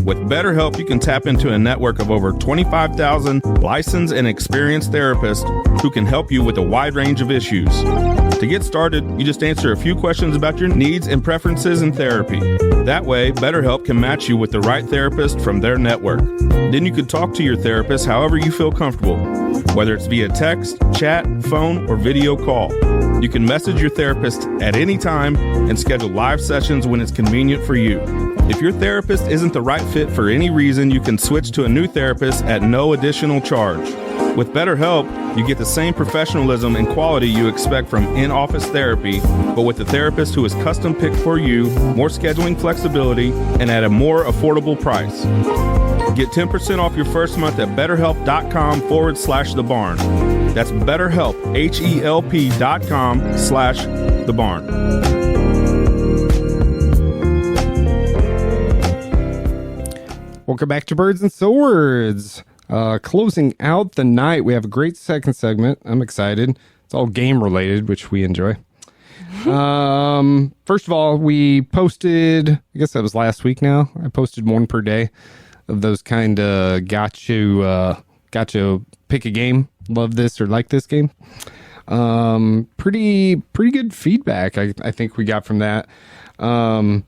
With BetterHelp, you can tap into a network of over 25,000 licensed and experienced therapists who can help you with a wide range of issues. To get started, you just answer a few questions about your needs and preferences in therapy. That way, BetterHelp can match you with the right therapist from their network. Then you can talk to your therapist however you feel comfortable, whether it's via text, chat, phone, or video call. You can message your therapist at any time and schedule live sessions when it's convenient for you. If your therapist isn't the right fit for any reason, you can switch to a new therapist at no additional charge. With BetterHelp, you get the same professionalism and quality you expect from in-office therapy, but with a therapist who is custom picked for you, more scheduling flexibility, and at a more affordable price. Get 10% off your first month at betterhelp.com/the barn. That's BetterHelp, HELP.com/the barn. Welcome back to Birds and Swords. Closing out the night, we have a great second segment. I'm excited. It's all game related, which we enjoy. First of all, we posted, I guess that was last week now. I posted one per day of those kind of got you pick a game, love this or like this game. Pretty good feedback I think we got from that.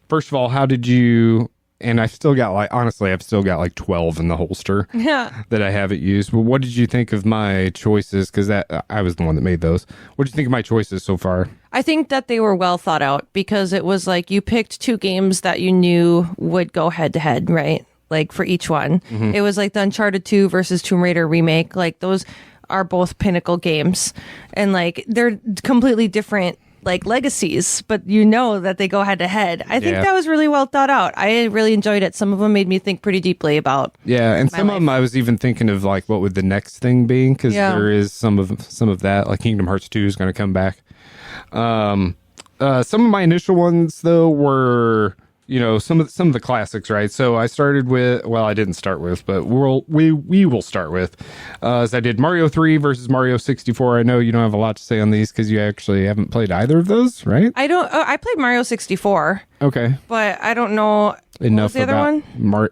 First of all, how did you... And I still got honestly, I've still got 12 in the holster that I haven't used. But what did you think of my choices? Because I was the one that made those. What did you think of my choices so far? I think that they were well thought out because it was you picked two games that you knew would go head to head, right? For each one. Mm-hmm. It was the Uncharted 2 versus Tomb Raider remake. Those are both pinnacle games. And they're completely different legacies, but you know that they go head to head. I think that was really well thought out. I really enjoyed it. Some of them made me think pretty deeply about and some of them I was even thinking of what would the next thing be, because there is some of that, Kingdom Hearts 2 is going to come back. Some of my initial ones though were some of the classics, right? So I started with, I didn't start with, but we will start with, as I did Mario 3 versus Mario 64. I know you don't have a lot to say on these because you actually haven't played either of those, right? I don't. I played Mario 64. Okay. But I don't know. Enough what was the other one?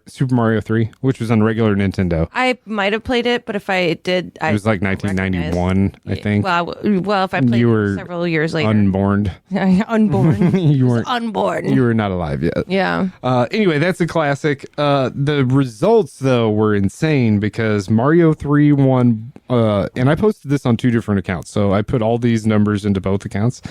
Super Mario 3, which was on regular Nintendo. I might have played it, but if I did, it was 1991, I think. Well, if I played it several years later. Unborn. Unborn. You weren't unborn. You were not alive yet. Yeah. Anyway, that's a classic. The results though were insane because Mario 3 won. And I posted this on two different accounts, so I put all these numbers into both accounts.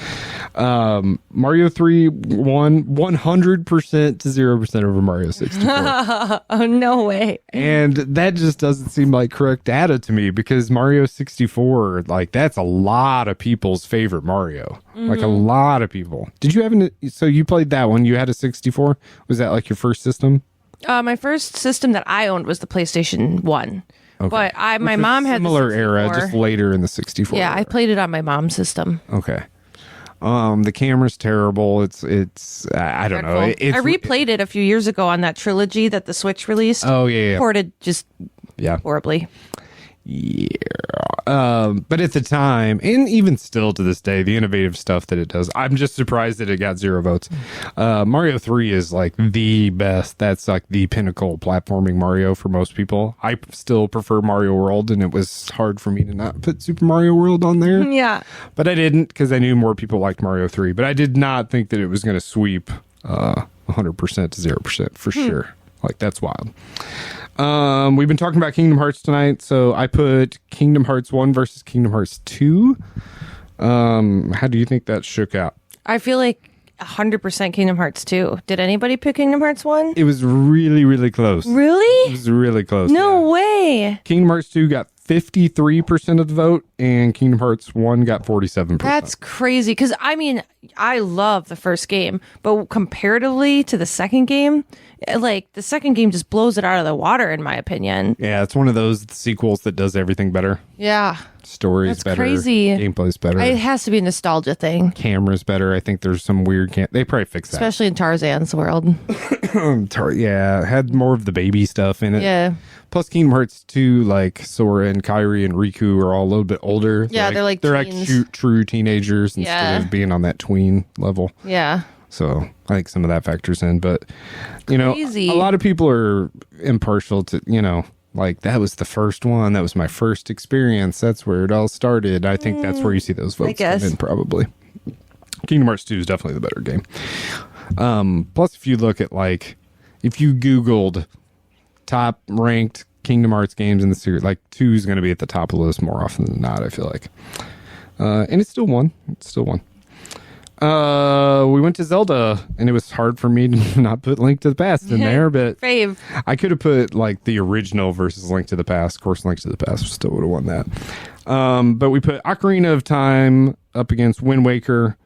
Mario 3 won 100% to 0% over Mario 64. Oh, no way. And that just doesn't seem like correct data to me because Mario 64, that's a lot of people's favorite Mario. Mm-hmm. A lot of people. Did you have so you played that one? You had a 64? Was that your first system? My first system that I owned was the PlayStation 1. Okay. But my mom had similar era, just later in the 64. Yeah, era. I played it on my mom's system. Okay. The camera's terrible. It's I don't know. I replayed it a few years ago on that trilogy that the Switch released. Oh yeah. Ported just horribly. Yeah. But at the time, and even still to this day, the innovative stuff that it does, I'm just surprised that it got 0 votes. Mario 3 is like the best. That's like the pinnacle platforming Mario for most people. I still prefer Mario World, and it was hard for me to not put Super Mario World on there. Yeah. But I didn't because I knew more people liked Mario 3. But I did not think that it was going to sweep 100% to 0% for sure. Like, that's wild. We've been talking about Kingdom Hearts tonight, so I put Kingdom Hearts 1 versus Kingdom Hearts 2. How do you think that shook out? I feel like 100% Kingdom Hearts 2. Did anybody pick Kingdom Hearts 1? It was really, really close. It Really? was really close. No way. Kingdom Hearts 2 got 53% of the vote, and Kingdom Hearts 1 got 47%. That's crazy. Because, I mean, I love the first game, but comparatively to the second game, like, the second game just blows it out of the water, in my opinion. Yeah, it's one of those sequels that does everything better. Yeah. Story's That's better. crazy. Gameplay's better. It has to be a nostalgia thing, Camera's better. I think there's some weird... They probably fixed that. especially in Tarzan's world. Yeah, it had more of the baby stuff in it. Yeah. Plus, Kingdom Hearts 2, like Sora and Kairi and Riku are all a little bit older. Yeah, they're like teens. true teenagers instead Yeah. of being on that tween level. Yeah. So I think some of that factors in. But, you know, Crazy. a lot of people are impartial to, you know, like, that was the first one. That was my first experience. That's where it all started. I think that's where you see those votes come in, probably. Kingdom Hearts 2 is definitely the better game. Plus, if you look at, like, if you Googled top ranked Kingdom Hearts games in the series, like, 2 is going to be at the top of the list more often than not, I feel like. And it's still one. We went to Zelda, and it was hard for me to not put Link to the Past in there, but Fave. I could have put like the original versus Link to the Past. Of course, Link to the Past still would have won that. But we put Ocarina of Time up against Wind Waker.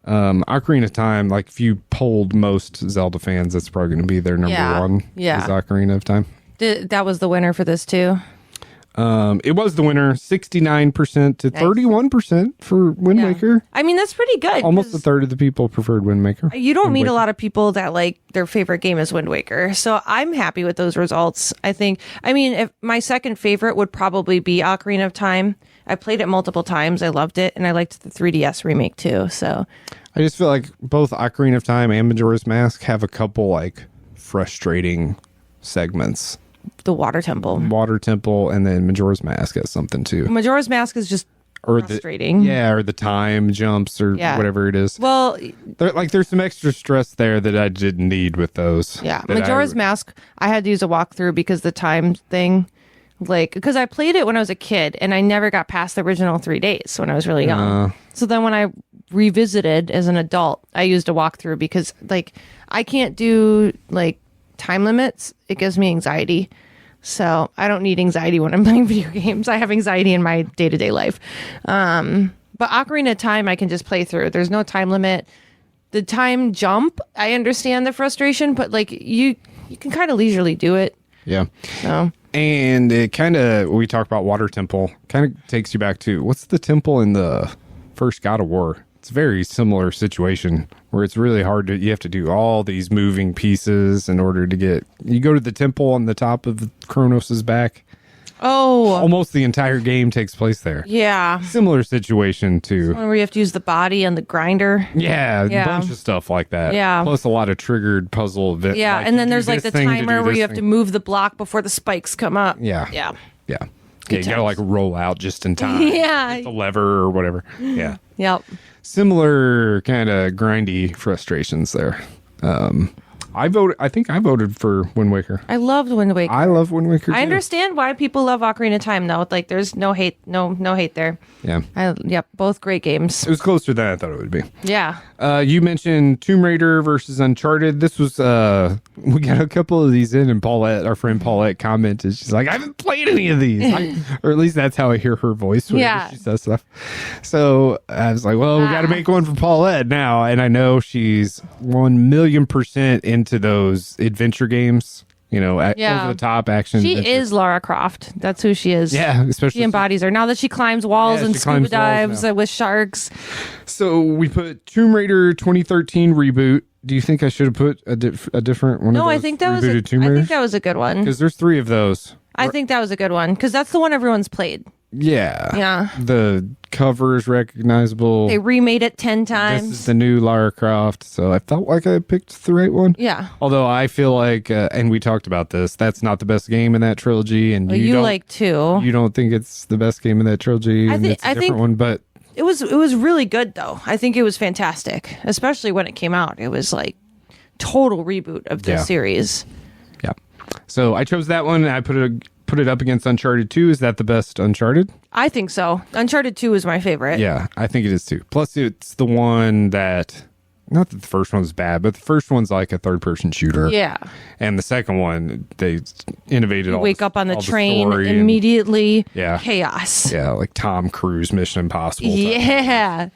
Ocarina of Time, like, if you polled most Zelda fans, that's probably going to be their number one. Yeah. Is Ocarina of Time. That was the winner for this too. It was the winner, 69% to 31% for Wind Waker. I mean, that's pretty good. Almost a third of the people preferred Wind Waker. You don't meet a lot of people that like their favorite game is Wind Waker. So I'm happy with those results. I mean, if my second favorite would probably be Ocarina of Time. I played it multiple times. I loved it. And I liked the 3DS remake too. So I just feel like both Ocarina of Time and Majora's Mask have a couple like frustrating segments. the Water Temple. Water Temple, and then Majora's Mask has something too. Majora's Mask is just frustrating. Or the time jumps or whatever it is. Well, there's some extra stress there that I didn't need with those. Yeah, Majora's Mask, I had to use a walkthrough because the time thing, because I played it when I was a kid and I never got past the original 3 days when I was really young. So then when I revisited as an adult, I used a walkthrough because I can't do time limits. It gives me anxiety. So I don't need anxiety when I'm playing video games. I have anxiety in my day-to-day life. But Ocarina of Time, I can just play through. There's no time limit. The time jump, I understand the frustration, but you can kind of leisurely do it. Yeah. So. And it kind of, we talk about Water Temple, kind of takes you back to, what's the temple in the first God of War? It's a very similar situation where it's really hard to, you have to do all these moving pieces in order to get, you go to the temple on the top of Kronos' back. Oh. Almost the entire game takes place there. Yeah. Similar situation to. Where you have to use the body and the grinder. Yeah, a bunch of stuff like that. Yeah. Plus a lot of triggered puzzle events. Yeah, and then there's the timer where you have to move the block before the spikes come up. Yeah. Yeah. Yeah. Yeah, you gotta roll out just in time. Yeah. Hit the lever or whatever. Yeah. Yep. Similar kind of grindy frustrations there. I think I voted for Wind Waker. I loved Wind Waker. I love Wind Waker too. I understand why people love Ocarina of Time though. There's no hate, no hate there. Yeah. Both great games. It was closer than I thought it would be. Yeah. You mentioned Tomb Raider versus Uncharted. This was we got a couple of these in, and Paulette, our friend Paulette, commented. She's like, I haven't played any of these, or at least that's how I hear her voice whenever she says stuff. So I was like, well, we got to make one for Paulette now, and I know she's 1,000,000% into those adventure games. Over the top action. She is Lara Croft. That's who she is. Yeah, especially she embodies her now that she climbs walls and scuba dives with sharks. So we put Tomb Raider 2013 reboot. Do you think I should have put a different one? No, of those I think that was Tomb Raiders? I think that was a good one because there's 3 of those. I think that was a good one because that's the one everyone's played. Yeah. Yeah. The cover is recognizable. They remade it 10 times. This is the new Lara Croft, so I felt like I picked the right one. Yeah. Although I feel like, and we talked about this, that's not the best game in that trilogy, and Well, you don't like 2. You don't think it's the best game in that trilogy, and it's a different one, but it was really good though. I think it was fantastic, especially when it came out. It was like total reboot of the series. yeah. So I chose that one, and I put it up against Uncharted 2. Is that the best Uncharted? I think so. Uncharted 2 is my favorite. Yeah, I think it is too. Plus, it's the one that, not that the first one's bad, but the first one's like a third-person shooter. Yeah. And the second one, they innovated all wake up on the all train story immediately. Yeah. Chaos. Yeah, like Tom Cruise Mission Impossible. Yeah.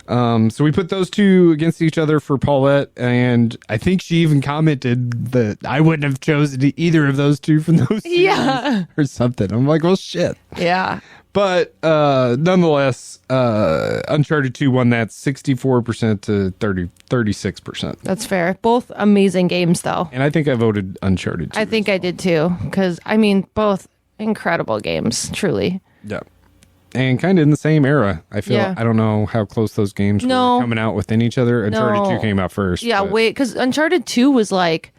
So we put those two against each other for Paulette, and I think she even commented that I wouldn't have chosen either of those two from those series or something. I'm like, well, shit. Yeah. But nonetheless, Uncharted 2 won that 64% to 36%. That's fair. Both amazing games, though. And I think I voted Uncharted 2. I think I did too, because I mean, both incredible games, truly. Yeah. And kind of in the same era. I feel. Yeah. I don't know how close those games were coming out within each other. Uncharted 2 came out first. Yeah, wait, because Uncharted 2 was like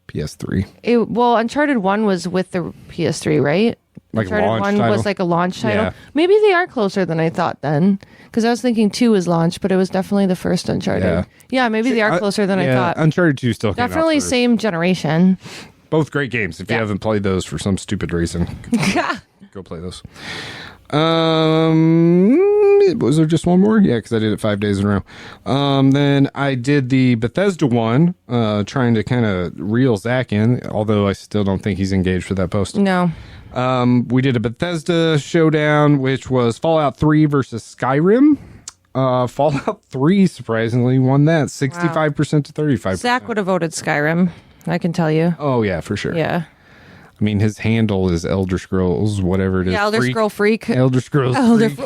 PS3. Uncharted 1 was with the PS3, right? Like Uncharted launch 1 title? was like a launch title. Yeah. Maybe they are closer than I thought then, because I was thinking 2 was launched, but it was definitely the first Uncharted. Yeah, maybe they are closer than I thought. Uncharted 2 still came out Definitely first. same generation. Both great games. If you haven't played those for some stupid reason, go play those. Was there just one more? Yeah, because I did it 5 days in a row. Then I did the Bethesda one, trying to kind of reel Zach in, although I still don't think he's engaged for that post. No. We did a Bethesda showdown, which was Fallout 3 versus Skyrim. Fallout 3 surprisingly won that 65% to 35%. Zach would have voted Skyrim, I can tell you. Oh, yeah, for sure. Yeah. I mean, his handle is Elder Scrolls, whatever it is. Yeah, Elder Scroll Freak. Elder Scrolls Freak.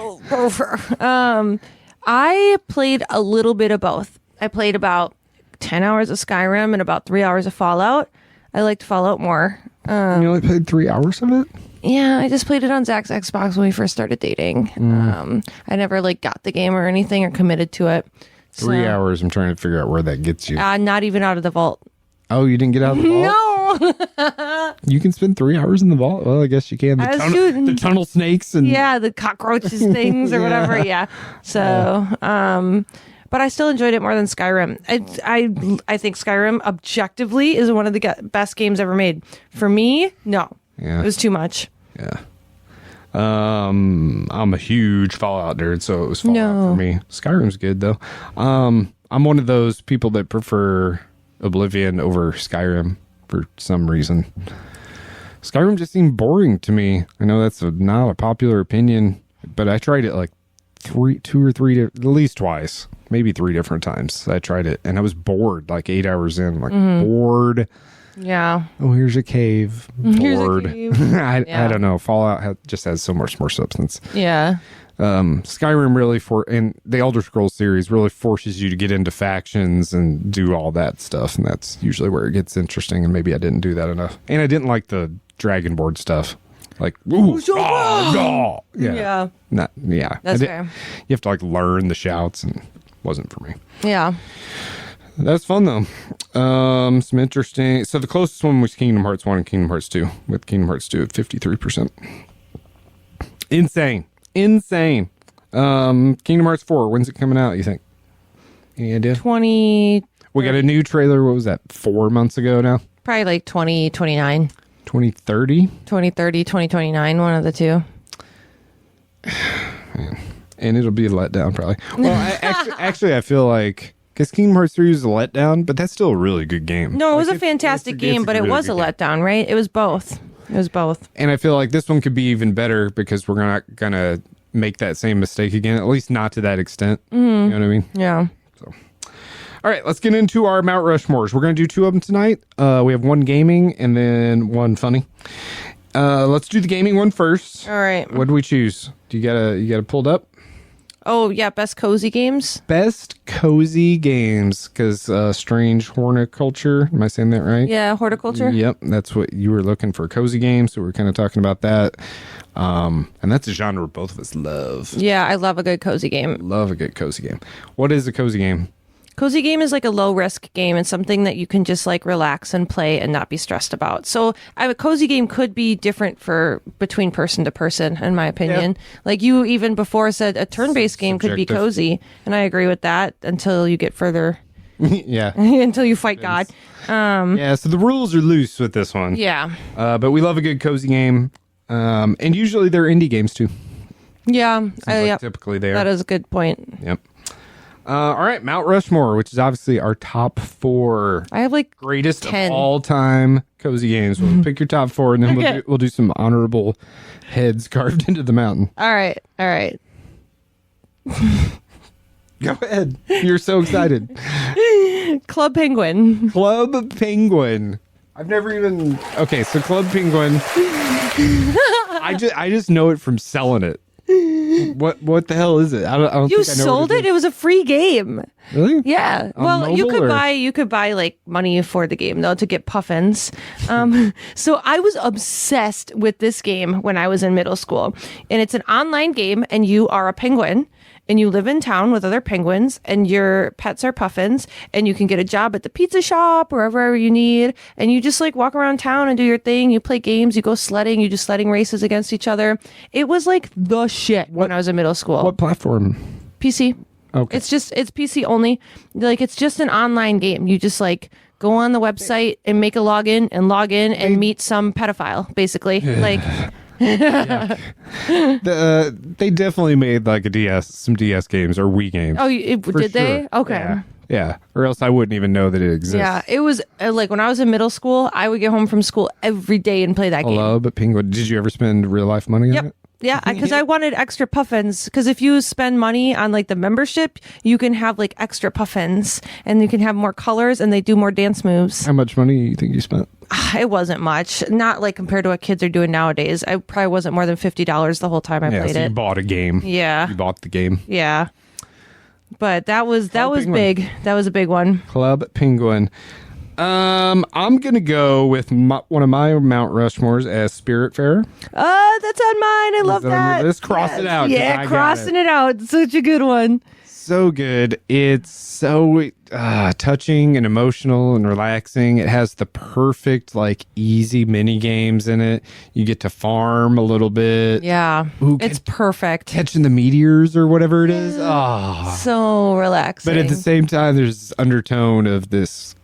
I played a little bit of both. I played about 10 hours of Skyrim and about 3 hours of Fallout. I liked Fallout more. You only played 3 hours of it? Yeah, I just played it on Zach's Xbox when we first started dating. I never like got the game or anything or committed to it. 3 hours. I'm trying to figure out where that gets you. Not even out of the vault. Oh, you didn't get out of the vault? No. You can spend 3 hours in the vault. Well, I guess you can. The tunnel snakes and yeah, the cockroaches things or whatever. Yeah. So, but I still enjoyed it more than Skyrim. I think Skyrim objectively is one of the best games ever made. For me, no. Yeah. It was too much. Yeah. I'm a huge Fallout nerd, so it was Fallout for me. Skyrim's good though. I'm one of those people that prefer Oblivion over Skyrim for some reason. Skyrim just seemed boring to me. I know that's not a popular opinion, but I tried it like at least twice, maybe 3 different times. I tried it and I was bored like 8 hours in, like bored. Yeah. Oh, here's a cave. Here's a Bored. cave. I don't know. Fallout just has so much more substance. Yeah. Skyrim really and the Elder Scrolls series really forces you to get into factions and do all that stuff, and that's usually where it gets interesting. And maybe I didn't do that enough, and I didn't like the Dragonboard stuff. Like, ooh, Yeah. That's fair. You have to like learn the shouts, and it wasn't for me. Yeah. That's fun though. Some interesting. So the closest one was Kingdom Hearts 1 and Kingdom Hearts 2, with Kingdom Hearts 2 at 53%. Insane. Kingdom Hearts 4, when's it coming out, you think? Any idea? 20. We got a new trailer, what was that, 4 months ago now? Probably like 2029. 2030? 2030, 2029, one of the two. And it'll be a letdown probably. Well, actually I feel like, because Kingdom Hearts 3 was a letdown, but that's still a really good game. No, it was a fantastic game, but it was a letdown, right? It was both. And I feel like this one could be even better because we're not going to make that same mistake again, at least not to that extent. You know what I mean? Yeah. So, all right, let's get into our Mount Rushmores. We're going to do 2 of them tonight. We have one gaming and then one funny. Let's do the gaming one first. All right. What do we choose? Do you got it pulled up? Oh, yeah, best cozy games. Best cozy games, because strange horticulture. Am I saying that right? Yeah, horticulture. Yep, that's what you were looking for, cozy games. So we're kind of talking about that. And that's a genre both of us love. Yeah, I love a good cozy game. Love a good cozy game. What is a cozy game? Cozy game is like a low risk game and something that you can just like relax and play and not be stressed about. So a cozy game could be different for between person to person, in my opinion. Like you even before said a turn-based game could be cozy, and I agree with that until you get further. Yeah. Until you fight God. Yeah, so the rules are loose with this one. Yeah. But we love a good cozy game. And usually they're indie games too. Yeah. Like typically they are. That is a good point. Yep. All right, Mount Rushmore, which is obviously our top 4. I have like greatest 10. of all time cozy games. We'll pick your top 4, and then we'll do some honorable heads carved into the mountain. All right. Go ahead. You're so excited. Club Penguin. Club Penguin. I've never even. Okay, so Club Penguin. I just know it from selling it. What the hell is it? I don't You think I know sold what it? It was a free game. Really? Yeah. Well, you could buy like money for the game though to get puffins. So I was obsessed with this game when I was in middle school, and it's an online game, and you are a penguin. And you live in town with other penguins, and your pets are puffins, and you can get a job at the pizza shop, wherever you need, and you just like walk around town and do your thing. You play games, you go sledding, you do sledding races against each other. It was like the shit when I was in middle school. What platform? PC. Okay. It's PC only. Like it's just an online game. You just like go on the website and make a login and meet some pedophile, basically. Like they definitely made like some DS games or Wii games. Oh, did they? Sure. Okay. Yeah. Or else I wouldn't even know that it exists. Yeah, it was like when I was in middle school, I would get home from school every day and play that game. Hello, but Penguin. Did you ever spend real life money on it? Yeah, because I wanted extra puffins. Because if you spend money on like the membership, you can have like extra puffins, and you can have more colors, and they do more dance moves. How much money do you think you spent? It wasn't much, not like compared to what kids are doing nowadays. I probably wasn't more than $50 the whole time I played it. You bought a game. Yeah, you bought the game. Yeah, but that was Penguin. big. That was a big one. Club Penguin. I'm gonna go with one of my Mount Rushmores as Spiritfarer. That's on mine. I love that. Let's cross it out. Yeah, crossing it out. Such a good one. So good. It's so touching and emotional and relaxing. It has the perfect like easy mini games in it. You get to farm a little bit. Yeah, it's perfect. Catching the meteors or whatever it is. So relaxing. But at the same time, there's this undertone of this.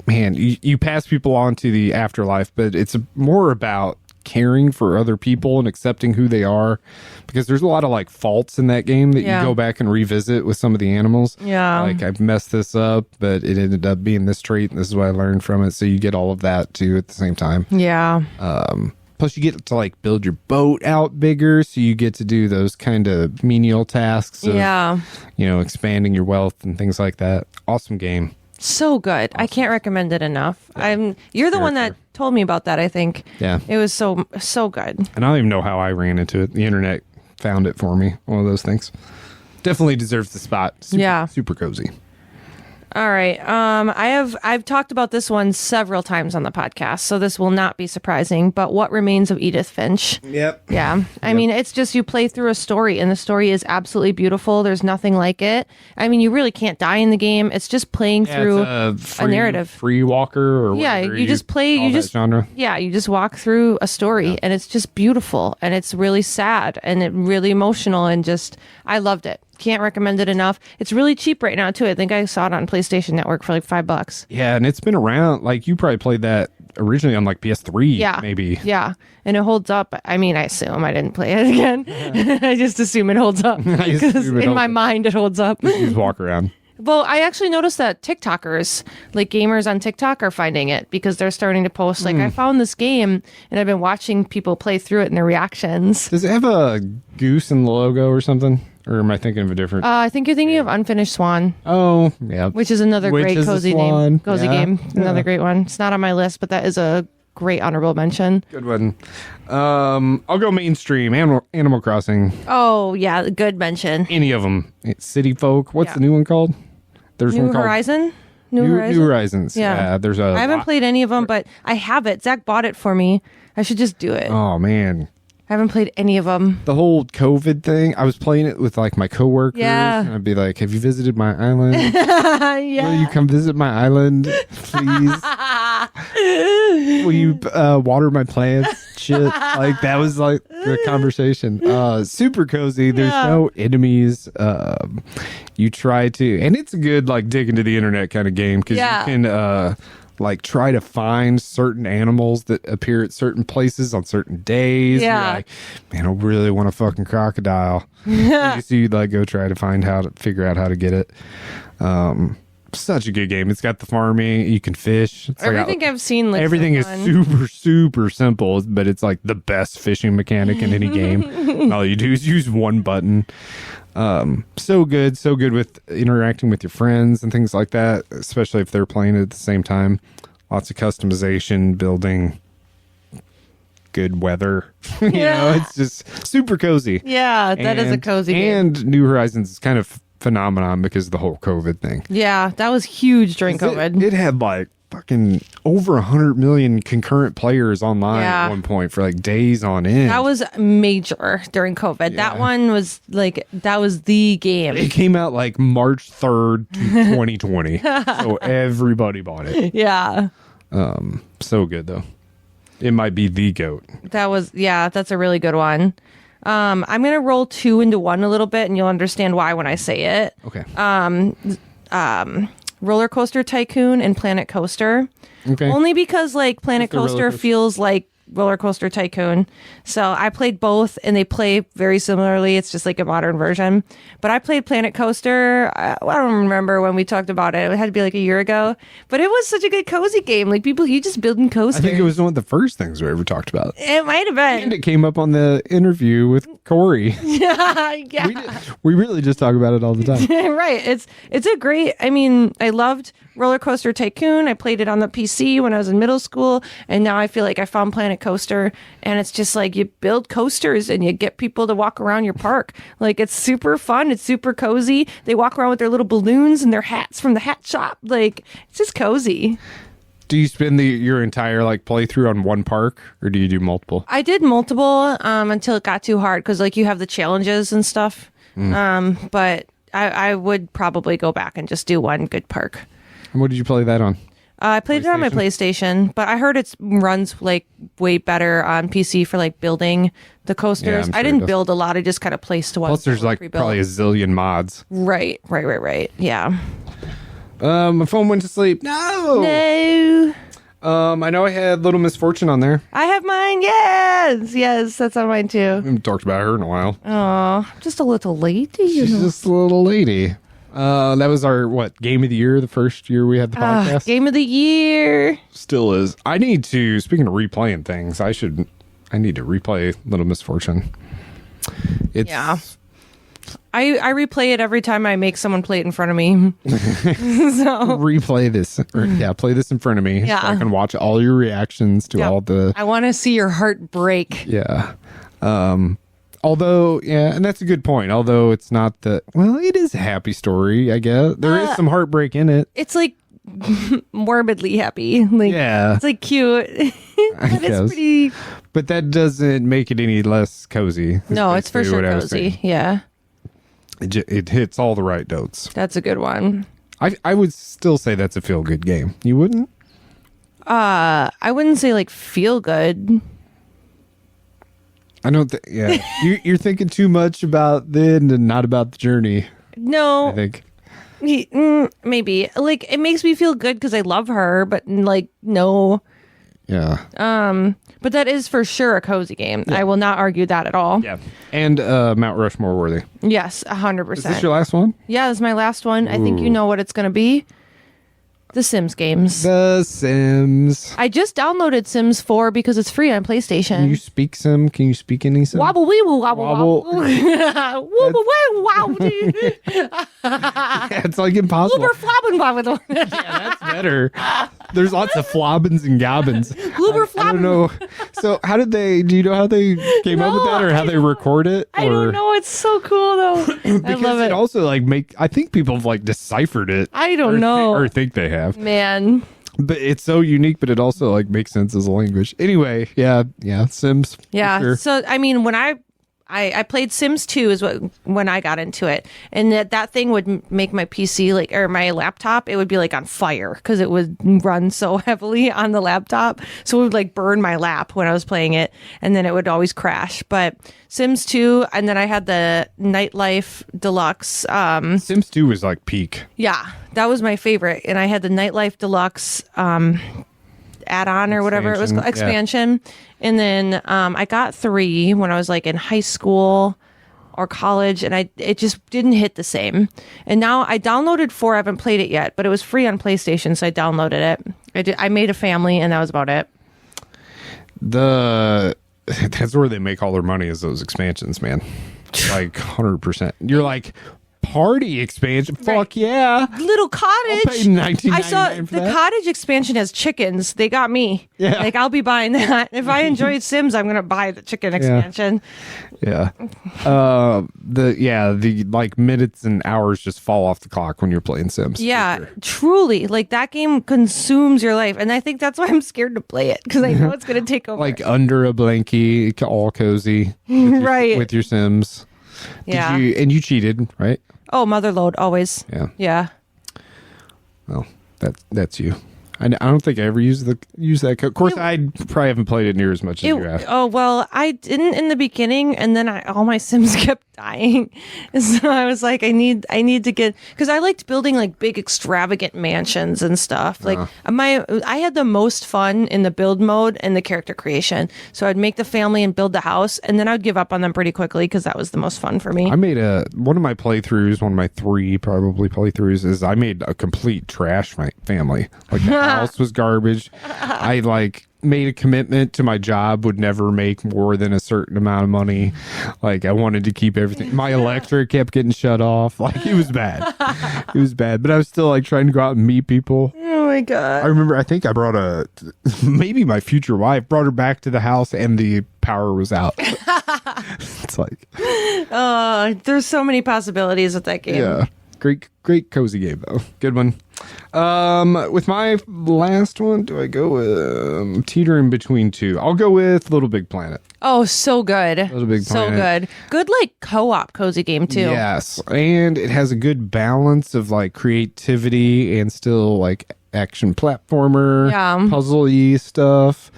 Man, you pass people on to the afterlife, but it's more about caring for other people and accepting who they are, because there's a lot of like faults in that game that you go back and revisit with some of the animals. Yeah, like I've messed this up, but it ended up being this trait, and this is what I learned from it. So you get all of that too at the same time. Yeah. Plus you get to like build your boat out bigger, so you get to do those kind of menial tasks of, expanding your wealth and things like that. Awesome game. So good. Awesome. I can't recommend it enough. You're the one that told me about that, I think. Yeah. It was so good. And I don't even know how I ran into it. The internet found it for me. One of those things. Definitely deserves the spot. Super cozy. All right. I've talked about this one several times on the podcast, so this will not be surprising. But What Remains of Edith Finch? Yep. Yeah. I mean, it's just you play through a story, and the story is absolutely beautiful. There's nothing like it. I mean, you really can't die in the game. It's just playing through a narrative. Free walker or whatever. You just play. You just genre. Yeah, you just walk through a story, and it's just beautiful, and it's really sad, and it really emotional, and just I loved it. Can't recommend it enough. It's really cheap right now too. I think I saw it on PlayStation Network for like $5. Yeah, and it's been around. Like you probably played that originally on like PS3. Yeah, maybe. Yeah, and it holds up. I mean, I assume I didn't play it again. I just assume it holds up because in my mind it holds up. You just walk around. Well, I actually noticed that TikTokers, like gamers on TikTok, are finding it because they're starting to post like, I found this game and I've been watching people play through it and their reactions. Does it have a goose in the logo or something? Or am I thinking of a different? I think you're thinking of Unfinished Swan. Oh, yeah. Which is another great cozy game. Cozy game. Another great one. It's not on my list, but that is a great honorable mention. Good one. I'll go mainstream. Animal Crossing. Oh yeah, good mention. Any of them. City Folk. What's the new one called? There's New one called Horizon. New Horizons. Yeah. There's a. I haven't played any of them, but I have it. Zach bought it for me. I should just do it. Oh man. I haven't played any of them. The whole COVID thing, I was playing it with like my coworkers. Yeah. And I'd be like, have you visited my island? Yeah. Will you come visit my island, please? Will you water my plants? Shit. Like, that was like the conversation. Super cozy. There's no enemies. You try to, and it's a good like dig into the internet kind of game because you can like try to find certain animals that appear at certain places on certain days. Yeah. You're like, man, I really want a fucking crocodile. So you like go try to figure out how to get it. Such a good game. It's got the farming. You can fish. It's Everything I've seen looks everything so is fun. super, super simple, but it's like the best fishing mechanic in any game. All you do is use one button. So good with interacting with your friends and things like that, especially if they're playing it at the same time. Lots of customization, building, good weather. You know, it's just super cozy. Yeah, that is a cozy game. And New Horizons is kind of phenomenon because of the whole COVID thing. Yeah, that was huge during COVID. It had like fucking over 100 million concurrent players online at one point for like days on end. That was major during COVID. That one was like, that was the game. It came out like March 3rd, 2020. So everybody bought it. Yeah. So good though. It might be the GOAT. That's a really good one. I'm going to roll two into one a little bit and you'll understand why when I say it. Okay. Roller Coaster Tycoon and Planet Coaster. Okay. Only because like Planet Just the roller Coaster coaster. feels like Roller Coaster Tycoon. So I played both and they play very similarly. It's just like a modern version. But I played Planet Coaster. I don't remember when we talked about it. It had to be like a year ago. But it was such a good cozy game. Like you just building I coasters. think it was one of the first things we ever talked about. It might have been. And it came up on the interview with Corey. Yeah. We really just talk about it all the time. Right. It's a great, I mean, I loved Roller Coaster Tycoon. I played it on the PC when I was in middle school, and now I feel like I found Planet Coaster, and it's just like you build coasters and you get people to walk around your park. Like, it's super fun. It's super cozy. They walk around with their little balloons and their hats from the hat shop. Like, it's just cozy. Do you spend your entire like playthrough on one park, or do you do multiple? I did multiple until it got too hard because like you have the challenges and stuff. But I would probably go back and just do one good park. And what did you play that on? I played it on my PlayStation, but I heard it runs like way better on PC for like building the coasters. I'm sure I it didn't does. build a lot. I just kind of placed one. Plus, there's like probably a zillion mods. Right. Yeah. My phone went to sleep. No. I know I had Little Misfortune on there. I have mine. Yes, that's on mine too. We haven't talked about her in a while. Oh, just a little lady. She's just a little lady. That was our game of the year, the first year we had the podcast. Game of the year. Still is. I need to, speaking of replaying things, I need to replay Little Misfortune. Yeah. I replay it every time I make someone play it in front of me. Replay this. Play this in front of me. Yeah. So I can watch all your reactions to all the. I want to see your heart break. Yeah. Although, and that's a good point. Although it's not it is a happy story, I guess. There is some heartbreak in it. It's like morbidly happy. Like, Yeah. It's like cute. But it's pretty. But that doesn't make it any less cozy. No, it's for basically sure what I was cozy. saying. Yeah. It hits all the right notes. That's a good one. I would still say that's a feel good game. You wouldn't? I wouldn't say like feel good. I don't think. Yeah, you're thinking too much about the end and not about the journey. No, I think. Maybe like it makes me feel good because I love her, but like no. Yeah. But that is for sure a cozy game. I will not argue that at all. Yeah. And Mount Rushmore worthy. Yes, 100%. Is this your last one? Yeah, this is my last one. I think you know what it's going to be. The Sims games. The Sims. I just downloaded Sims 4 because it's free on PlayStation. Can you speak Sim? Can you speak any Sim? Wobble wee woo wobble Wobble. wobble. Wobble wee wobble. Yeah, it's like impossible. Wobble flobbin' wobble. Yeah, that's better. There's lots of flobbins and gobbins. Bloober flop. I don't know. So how did they? Do you know how they came up with that, or how they record it? I don't know. It's so cool though. I love it. Also, like I think people have like deciphered it. I don't know. Or think they have. Man. But it's so unique, but it also like makes sense as a language. Anyway, yeah, Sims. Yeah. Sure. So I mean, when I played Sims 2 is when I got into it, and that thing would make my PC or my laptop, it would be like on fire because it would run so heavily on the laptop, so it would like burn my lap when I was playing it, and then it would always crash. But Sims 2, and then I had the Nightlife Deluxe. Sims 2 was like peak. Yeah, that was my favorite, and I had the Nightlife Deluxe add-on or whatever it was called, expansion. And then I got 3 when I was like in high school or college, and it just didn't hit the same. And now I downloaded 4. I haven't played it yet, but it was free on PlayStation, so I downloaded it. I made a family, and that was about it. That's where they make all their money, is those expansions, man. Like 100%. You're like, party expansion, fuck yeah. Little cottage. I'll pay $19.99 I saw for the that. cottage expansion has chickens. They got me. Yeah. Like, I'll be buying that. If I enjoyed Sims, I'm gonna buy the chicken expansion. Yeah. The like minutes and hours just fall off the clock when you're playing Sims. Yeah, Sure. truly. Like, that game consumes your life, and I think that's why I'm scared to play it, because I know it's gonna take over. Like under a blankie, all cozy. Right. With your Sims. Yeah. You cheated, right? Oh, motherload always. Yeah. Yeah. Well, that's you. I don't think I ever use that code. Of course, I probably haven't played it near as much as you have. Oh, well, I didn't in the beginning, and then all my Sims kept dying. And so I was like, I need to get, because I liked building like big extravagant mansions and stuff. Like I had the most fun in the build mode and the character creation. So I'd make the family and build the house, and then I'd give up on them pretty quickly because that was the most fun for me. I made one of my 3 probably playthroughs is I made a complete trash family. Like the house was garbage. I like made a commitment to my job, would never make more than a certain amount of money. Like, I wanted to keep everything. My electric kept getting shut off. Like, it was bad. It was bad. But I was still like trying to go out and meet people. Oh my God. I remember, I think I brought maybe my future wife, brought her back to the house and the power was out. It's like, there's so many possibilities with that game. yeah. Great cozy game though. Good one. With my last one, do I go with teetering between 2? I'll go with Little Big Planet. Oh, so good. Little Big So Planet. good. Good like co-op cozy game too. Yes, and it has a good balance of like creativity and still like action platformer, puzzle-y stuff.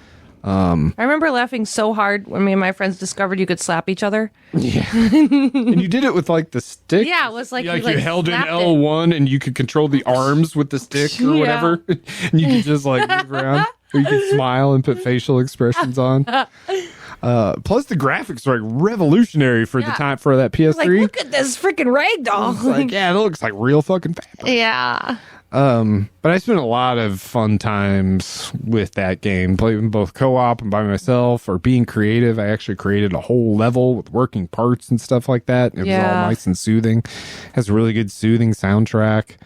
I remember laughing so hard when me and my friends discovered you could slap each other. Yeah. And you did it with like the stick. Yeah, it was like you you held in slapped it. L1 and you could control the arms with the stick or whatever. And you could just like move around. Or you could smile and put facial expressions on. Plus the graphics are like revolutionary for the time for that PS3. Like, look at this freaking ragdoll. Like, yeah, it looks like real fucking fabric. Yeah. But I spent a lot of fun times with that game, playing both co-op and by myself, or being creative. I actually created a whole level with working parts and stuff like that. It was all nice and soothing. Has a really good soothing soundtrack.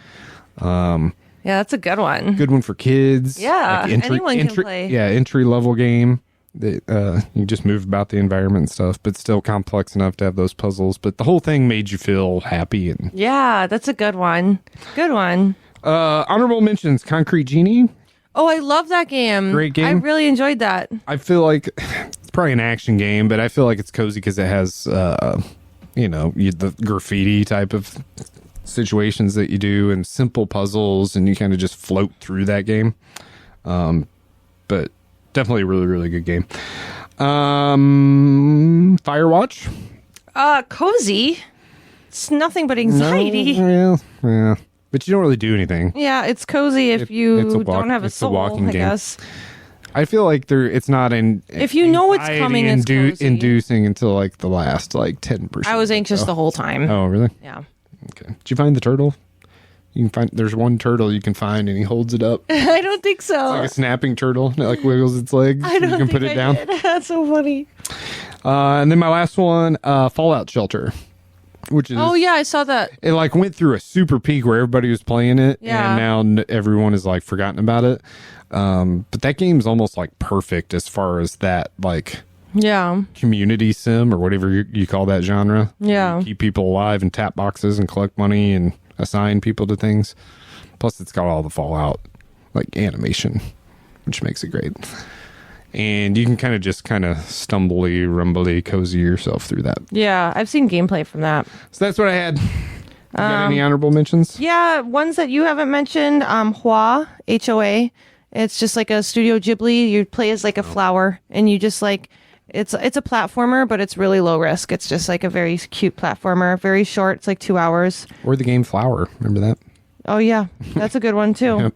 Yeah, that's a good one. Good one for kids. Yeah, anyone can play. Yeah, entry level game. That you just move about the environment and stuff, but still complex enough to have those puzzles. But the whole thing made you feel happy. And yeah, that's a good one. Good one. Honorable mentions: Concrete Genie. Oh, I love that game. Great game. I really enjoyed that. I feel like it's probably an action game, but I feel like it's cozy because it has, the graffiti type of situations that you do and simple puzzles, and you kind of just float through that game. But definitely a really, really good game. Firewatch. Cozy. It's nothing but anxiety. Yeah. But you don't really do anything. Yeah, it's cozy if you don't have a soul, I guess. I feel like it's not if you know what's coming, it's cozy. Inducing until like the last 10%. I was anxious the whole time. Oh, really? Yeah. Okay. Did you find the turtle? There's one turtle you can find and he holds it up. I don't think so. It's like a snapping turtle. And it like wiggles its legs. I don't you can think put it down. Did. That's so funny. And then my last one, Fallout Shelter. which is Oh yeah, I saw that. it like went through a super peak where everybody was playing it, Yeah. and now everyone is like forgotten about it. But that game's almost like perfect as far as that like Yeah. community sim or whatever you call that genre. Yeah. You keep people alive and tap boxes and collect money and assign people to things. Plus, it's got all the Fallout like animation, which makes it great. And you can kind of stumbly, rumbly, cozy yourself through that. Yeah, I've seen gameplay from that. So that's what I had. You got any honorable mentions? Yeah, ones that you haven't mentioned. Hua, HOA. It's just like a Studio Ghibli. You play as like a flower, and you just like it's a platformer, but it's really low risk. It's just like a very cute platformer, very short. It's like 2 hours. Or the game Flower. Remember that? Oh yeah, that's a good one too.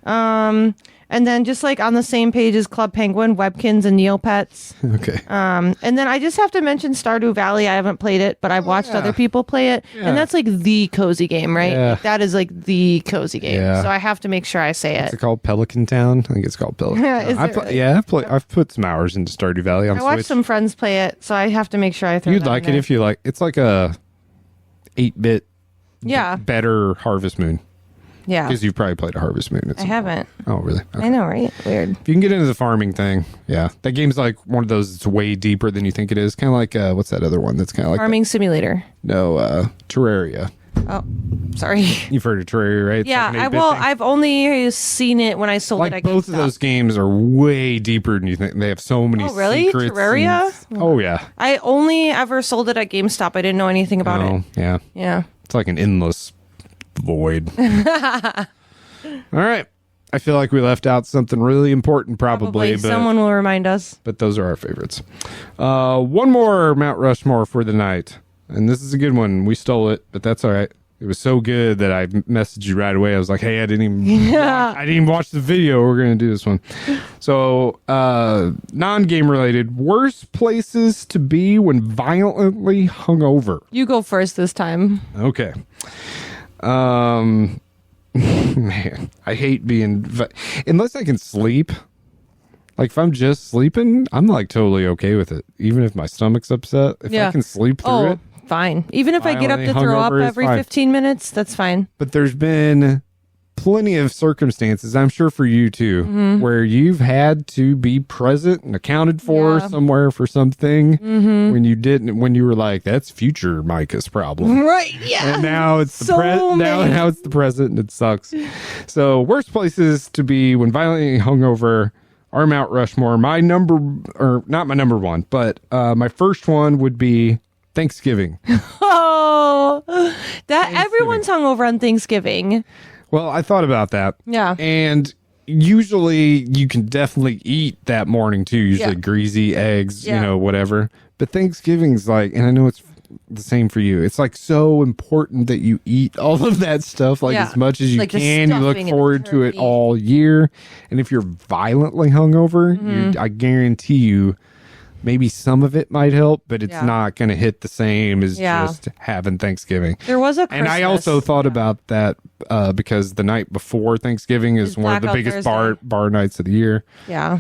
Yep. And then just like on the same page as Club Penguin, Webkins, and Neopets. Okay. And then I just have to mention Stardew Valley. I haven't played it, but I've watched other people play it. Yeah. And that's like the cozy game, right? Yeah. Like, that is like the cozy game. Yeah. So I have to make sure I say Is it. it called Pelican Town? I think it's called Pelican Town. Is it really? I've put some hours into Stardew Valley on I watched Switch. some friends play it, so I have to make sure I throw You'd that like in it there. if you like. It's like a 8-bit Yeah. better Harvest Moon. Yeah. Because you've probably played a Harvest Moon. I haven't. Oh, really? Okay. I know, right? Weird. If you can get into the farming thing, yeah. That game's like one of those that's way deeper than you think it is. Kind of like, what's that other one that's kind of like... Farming Simulator. Terraria. Oh, sorry. You've heard of Terraria, right? It's Yeah, like an 8-bit thing. I've only seen it when I sold it Like at both of GameStop. those games are way deeper than you think. They have so many Oh, really? secrets. Terraria? Oh, yeah. I only ever sold it at GameStop. I didn't know anything about Oh, it. yeah. Yeah. It's like an endless void. All right. I feel like we left out something really important probably, but someone will remind us. those are our favorites. One more Mount Rushmore for the night. And this is a good one. We stole it, but that's all right. It was so good that I messaged you right away. I was like, "Hey, I didn't even watch the video. We're going to do this one." So, non-game related, worst places to be when violently hungover. You go first this time. Okay. Man, I hate being unless I can sleep. Like if I'm just sleeping, I'm like totally okay with it. Even if my stomach's upset, if I can sleep through it. Fine. Even if I get up to Violently throw up hungover is every fine. 15 minutes, that's fine. But there's been plenty of circumstances, I'm sure for you too, where you've had to be present and accounted for Yeah. somewhere for something when you didn't, when you were like, that's future Micah's problem. Right. Yeah. And now it's the So many. now it's the present and it sucks. So worst places to be when violently hungover are Mount Rushmore. My number, or not my number one, but my first one would be Thanksgiving. Oh, that everyone's hungover on Thanksgiving. Well, I thought about that. Yeah. And usually you can definitely eat that morning too. Usually Yeah. greasy eggs, Yeah. whatever. But Thanksgiving's like, and I know it's the same for you. It's like so important that you eat all of that stuff like Yeah. as much as you Like the can. You look stuffing and the forward to it turkey. all year. And if you're violently hungover, I guarantee you maybe some of it might help, but it's Yeah. not going to hit the same as Yeah. just having Thanksgiving. There was a Christmas. And I also thought about that because the night before Thanksgiving is one of the Blackout biggest Thursday. bar nights of the year. Yeah.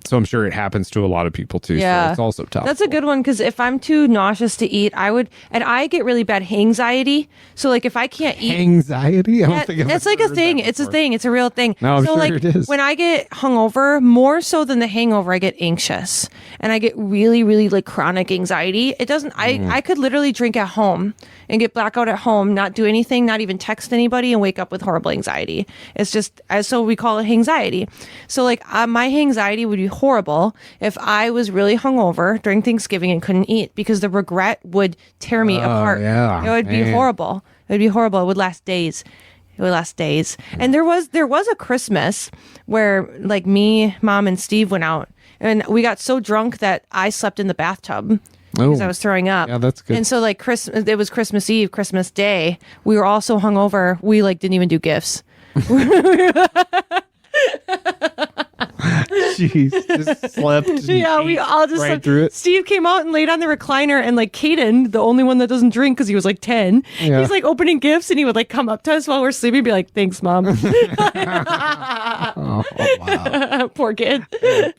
So I'm sure it happens to a lot of people too. Yeah. So it's also tough. That's a good one because if I'm too nauseous to eat, I get really bad anxiety. So like if I can't eat, Anxiety? I don't think I've it's ever like a heard thing. that It's a before. thing. It's a real thing. No, I'm so sure like it is. when I get hungover, more so than the hangover, I get anxious and I get really, really like chronic anxiety. It doesn't. I could literally drink at home and get blackout at home, not do anything, not even text anybody, and wake up with horrible anxiety. It's just so we call it anxiety. So like my anxiety would be horrible if I was really hungover during Thanksgiving and couldn't eat because the regret would tear me apart. yeah, It would be man. horrible. It would be horrible. It would last days. It would last days. And there was a Christmas where like me, Mom, and Steve went out and we got so drunk that I slept in the bathtub because I was throwing up. Yeah, that's good. And so like it was Christmas Eve, Christmas Day. We were all so hungover. We like didn't even do gifts. Jeez, just slept. and Yeah, we ate all just right slept. through it. Steve came out and laid on the recliner, and like Caden, the only one that doesn't drink because he was like 10, Yeah. he's like opening gifts, and he would like come up to us while we're sleeping, and be like, "Thanks, Mom." Oh, wow. Poor kid.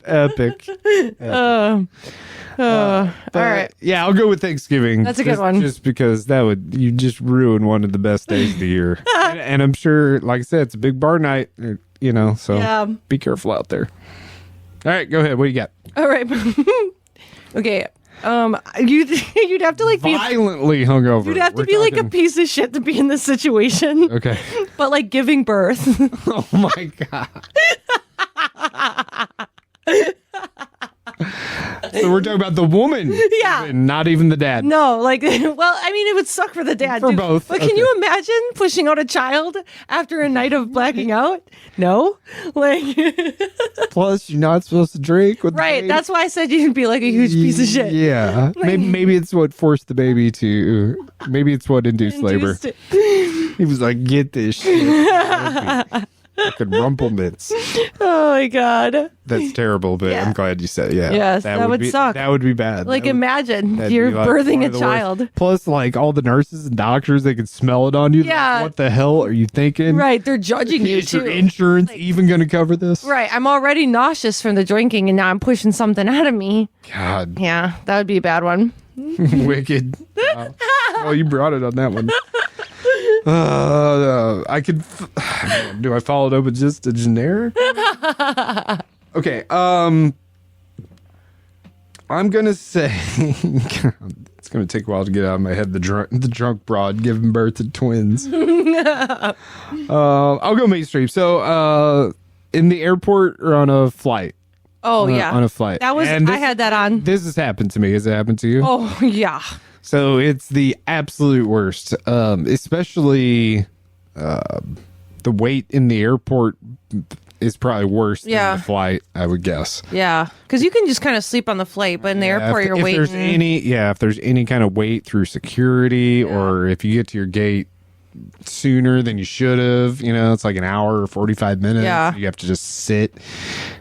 Epic. All right. Yeah, I'll go with Thanksgiving. That's a good one. Just because you just ruin one of the best days of the year. and I'm sure, like I said, it's a big bar night, so be careful out there. All right, go ahead. What do you got? All right. Okay. You'd have to like be violently hungover. You'd have to be like a piece of shit to be in this situation. Okay. But like giving birth. Oh my God. So we're talking about the woman. Yeah. Not even the dad. No, like, well, I mean, it would suck for the dad. For both. But can you imagine pushing out a child after a night of blacking out? No. Like. Plus, you're not supposed to drink with the Right. baby. That's why I said you'd be like a huge piece of shit. Yeah. Maybe it's what forced the baby to. Maybe it's what induced labor. He was like, get this shit. Fucking rumplements. Oh my God. That's terrible, but I'm glad you said Yes, that would suck. That would be bad. Like imagine you're birthing a child. Worst. Plus, like all the nurses and doctors, they can smell it on you. Yeah. Like, what the hell are you thinking? Right, they're judging you Is too. your insurance even going to cover this? Right, I'm already nauseous from the drinking, and now I'm pushing something out of me. God. Yeah, that would be a bad one. Wicked. Well, you brought it on that one. I could. Do I follow it up with just a generic? Okay. I'm gonna say it's gonna take a while to get out of my head. The drunk broad giving birth to twins. I'll go mainstream. So, in the airport or on a flight? Oh yeah, on a flight. That was I had that on. This has happened to me. Has it happened to you? Oh yeah. So it's the absolute worst, especially the wait in the airport is probably worse than the flight, I would guess. Yeah, because you can just kind of sleep on the flight, but in the airport you're waiting. If there's any kind of wait through security or if you get to your gate sooner than you should have, it's like an hour or 45 minutes. Yeah. You have to just sit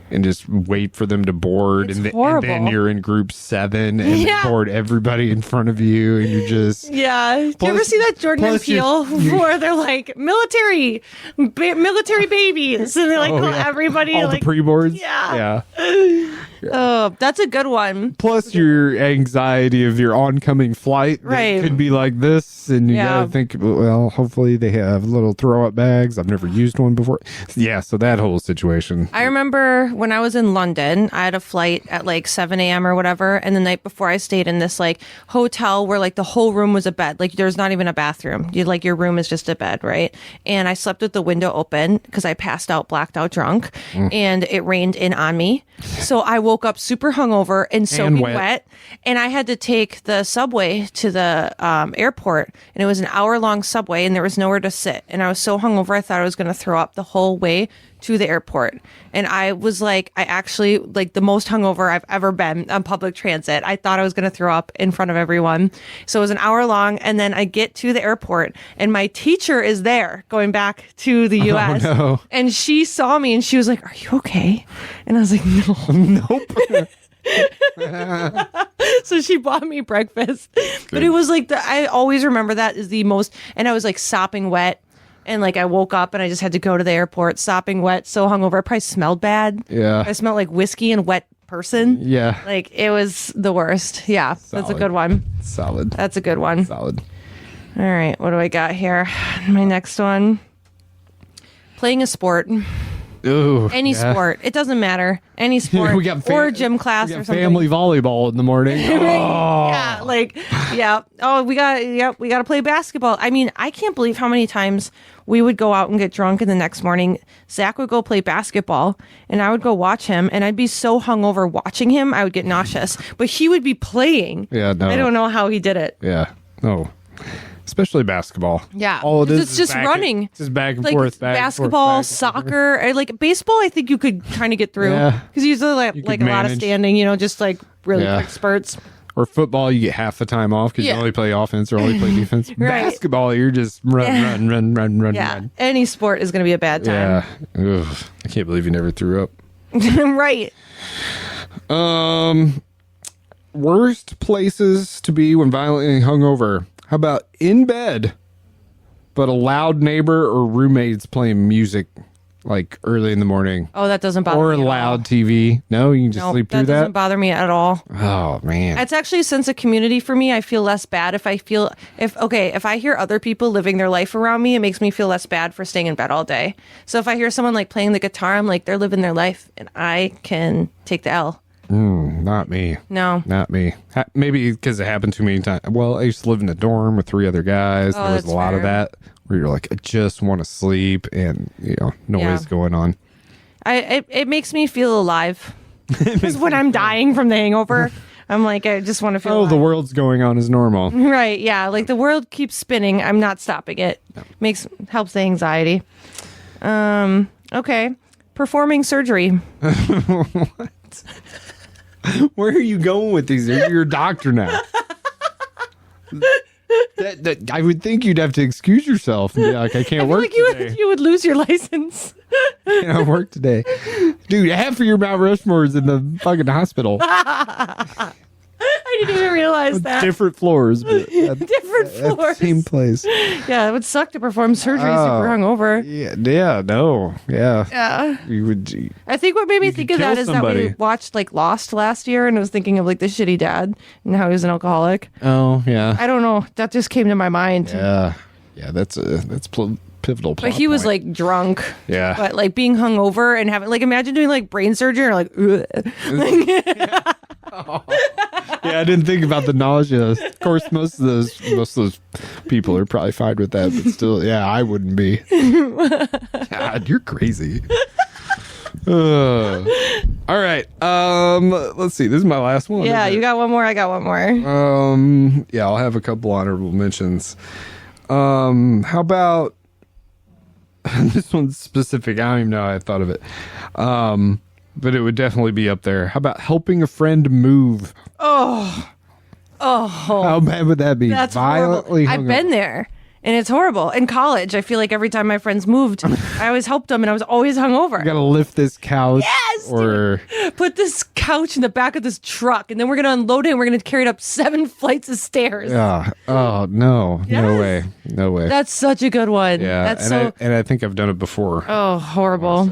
and just wait for them to board. It's and horrible. then you're in group 7 and they board everybody in front of you and you're just... Yeah. Do you ever see that Jordan and Peele where they're like, military babies, and they like call everybody all like... the pre-boards? Yeah. Yeah. Oh, that's a good one. Plus your anxiety of your oncoming flight. Right. It could be like this, and you gotta think, well, hopefully they have little throw-up bags. I've never used one before. Yeah, so that whole situation. I remember when I was in London, I had a flight at like 7 a.m. or whatever, and the night before I stayed in this like hotel where like the whole room was a bed. Like there's not even a bathroom. Your room is just a bed, right? And I slept with the window open because I passed out, blacked out drunk, and it rained in on me. So I woke up super hungover and soaking wet, and I had to take the subway to the airport, and it was an hour-long subway, and there was nowhere to sit. And I was so hungover, I thought I was going to throw up the whole way to the airport. And I was like, I actually, like the most hungover I've ever been on public transit. I thought I was going to throw up in front of everyone. So it was an hour long. And then I get to the airport and my teacher is there going back to the US. Oh, no. And she saw me and she was like, "Are you okay?" And I was like, "No." Nope. So she bought me breakfast. But it was like, I always remember that is the most, and I was like sopping wet. And like I woke up and I just had to go to the airport, sopping wet, so hungover. I probably smelled bad. Yeah. I smelled like whiskey and wet person. Yeah. Like it was the worst. Yeah. That's a good one. Solid. That's a good one. Solid. All right. What do I got here? My next one. Playing a sport. Ooh, Any sport. It doesn't matter. Any sport. We got or gym class we got or something. family volleyball in the morning. Oh. Yeah, like, yeah. Oh, we got to play basketball. I mean, I can't believe how many times we would go out and get drunk, and the next morning Zach would go play basketball, and I would go watch him, and I'd be so hungover watching him, I would get nauseous. But he would be playing. Yeah, no. I don't know how he did it. Yeah. No. Especially basketball. Yeah. All it is it's just running. Just back and like forth. basketball, soccer, or like baseball. I think you could kind of get through because usually like a lot of standing. Just like really quick spurts. Or football, you get half the time off because you only play offense or only play defense. Right. Basketball, you're just run. Yeah. Any sport is going to be a bad time. Yeah. Ugh. I can't believe you never threw up. Right. Worst places to be when violently hungover. How about in bed, but a loud neighbor or roommates playing music like early in the morning. Oh, that doesn't bother or me. Or loud TV. No, you can just sleep through that that. doesn't bother me at all. Oh man, It's actually a sense of community for me. I feel less bad if I hear other people living their life around me, it makes me feel less bad for staying in bed all day. So if I hear someone like playing the guitar, I'm like, they're living their life and I can take the L. not me. No. Not me. Maybe because it happened too many times. Well, I used to live in a dorm with 3 other guys. Oh, There was a that's lot of fair. that where you're like, I just want to sleep and, noise Yeah. going on. It makes me feel alive. Because when I'm dying from the hangover, I'm like, I just want to feel alive. The world's going on as normal. Right, yeah. Like the world keeps spinning. I'm not stopping it. Helps the anxiety. Okay. Performing surgery. Where are you going with these? You're a doctor now. That I would think you'd have to excuse yourself and be like, I can't work today. You would lose your license. I can't work today. Dude, half of your Mount Rushmore is in the fucking hospital. I didn't even realize that. Different floors, but Different floors. same place. Yeah, it would suck to perform surgery super hungover. Yeah. You would. I think what made me You think could of that kill is that somebody. we watched like Lost last year and I was thinking of like the shitty dad and how he was an alcoholic. Oh yeah. I don't know. That just came to my mind. Yeah. That's pivotal. But he was like drunk. Yeah. But like being hungover and having like imagine doing like brain surgery or like ugh. Yeah, I didn't think about the nausea. Of course, most of those people are probably fine with that, but still, yeah, I wouldn't be. God, you're crazy. All right. Let's see. This is my last one. Yeah, you got one more. I got one more. Yeah, I'll have a couple honorable mentions. How about this one's specific? I don't even know how I thought of it. But it would definitely be up there. How about helping a friend move? Oh, How bad would that be? that's Violently horrible. I've been there. And it's horrible. In college, I feel like every time my friends moved, I always helped them and I was always hungover. You gotta lift this couch. Yes, Or put this couch in the back of this truck and then we're going to unload it and we're going to carry it up 7 flights of stairs. yeah. Oh no. No way. No way. That's such a good one. yeah. That's And I think I've done it before. Oh, horrible.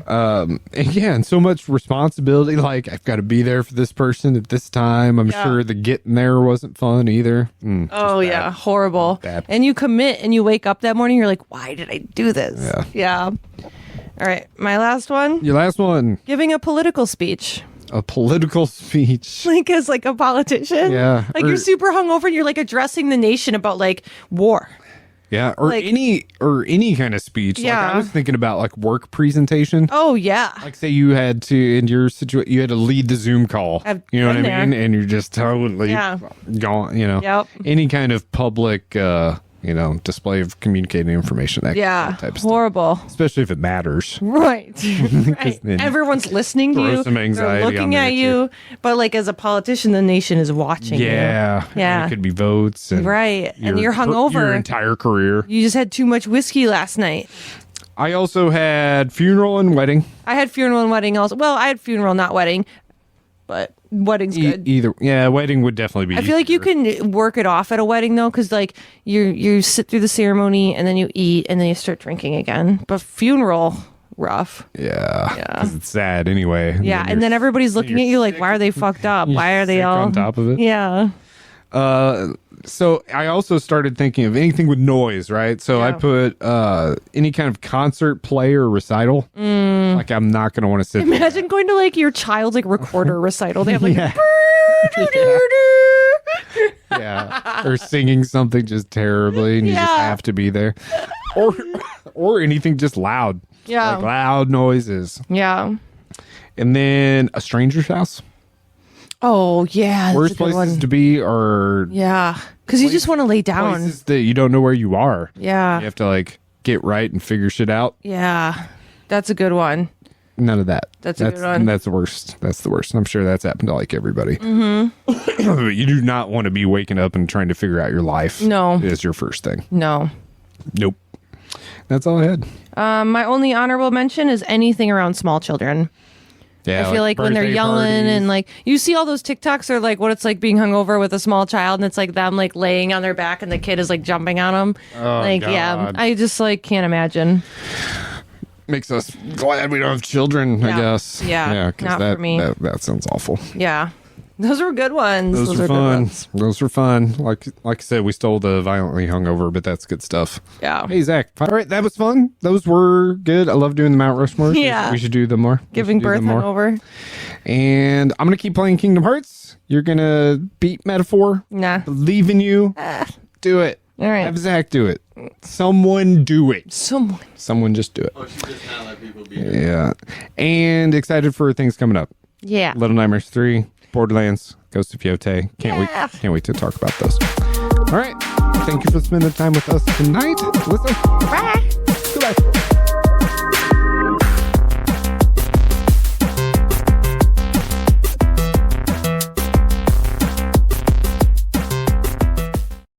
And yeah, and so much responsibility. Like I've got to be there for this person at this time. I'm Yeah. sure the getting there wasn't fun either. Oh, yeah. Horrible. Bad. And you commit and you wake up that morning, you're like, why did I do this? Yeah. Yeah. All right. My last one Your last one, giving a political speech. a political speech. Like, as like a politician. Yeah. Like, Or- you're super hungover and you're like addressing the nation about like war. Yeah, or Like- any kind of speech. Like Yeah. I was thinking about like work presentation. Oh, yeah. Like say you had to in your situation you had to lead the Zoom call. I've You know what I been there. mean? And you're just totally Yeah. gone, Yep. Any kind of public display of communicating information. That type of stuff. Horrible. Especially if it matters. Right. Right. then Everyone's listening to throw you. some anxiety They're on looking there, at too. you. But like as a politician, the nation is watching you. Yeah. Yeah. And it could be votes. And Right. And you're hungover. Your entire career. You just had too much whiskey last night. I also had funeral and wedding. I had funeral and wedding also. Well, I had funeral, not wedding. But wedding's good. Either. Yeah, wedding would definitely be I feel like you easier. can work it off at a wedding though, because like you sit through the ceremony and then you eat and then you start drinking again. But funeral, rough. Yeah. Yeah. Because it's sad anyway. Yeah, and then everybody's looking at you like, why are they fucked up? You're Why are they sick all on top of it? Yeah. So I also started thinking of anything with noise, right? So I Yeah. put any kind of concert, play, or recital. Like I'm not going to want to sit there. Imagine going to like your child's like recorder recital. They have like Yeah. Yeah. Or singing something just terribly and you just Yeah. have to be there. Or anything just loud. Yeah. Like loud noises. Yeah. And then a stranger's house. Oh yeah. That's Worst a good places one. to be are Yeah. Because you just want to lay down. places that you don't know where you are. Yeah. You have to like get right and figure shit out. Yeah. That's a good one. None of that. That's a good one. That's the worst. That's the worst. I'm sure that's happened to like everybody. Mm-hmm. You do not want to be waking up and trying to figure out your life. No. Is your first thing. No. Nope. That's all I had. My only honorable mention is anything around small children. Yeah. I feel like when they're birthday yelling parties. and like you see all those TikToks or like what it's like being hungover with a small child and it's like them like laying on their back and the kid is like jumping on them. Oh, like yeah, God. I just like can't imagine. makes us glad we don't have children, I guess. Yeah, not that, for me. That sounds awful. Yeah. Those were good ones. Those were fun. Those were fun. Like I said, we stole the violently hungover, but that's good stuff. Yeah. Hey, Zach. All right, that was fun. Those were good. I love doing the Mount Rushmore. Yeah. We should do them more. Giving birth hungover. And I'm going to keep playing Kingdom Hearts. You're going to beat Metaphor. Nah. Believe in you. Do it. All right. Have Zach do it. Someone do it. Someone just do it. Oh, she does not let people be there. Yeah. And excited for things coming up. Yeah. Little Nightmares 3, Borderlands, Ghost of Yote. Can't wait to talk about those. All right. Thank you for spending time with us tonight. Listen. Bye. Goodbye.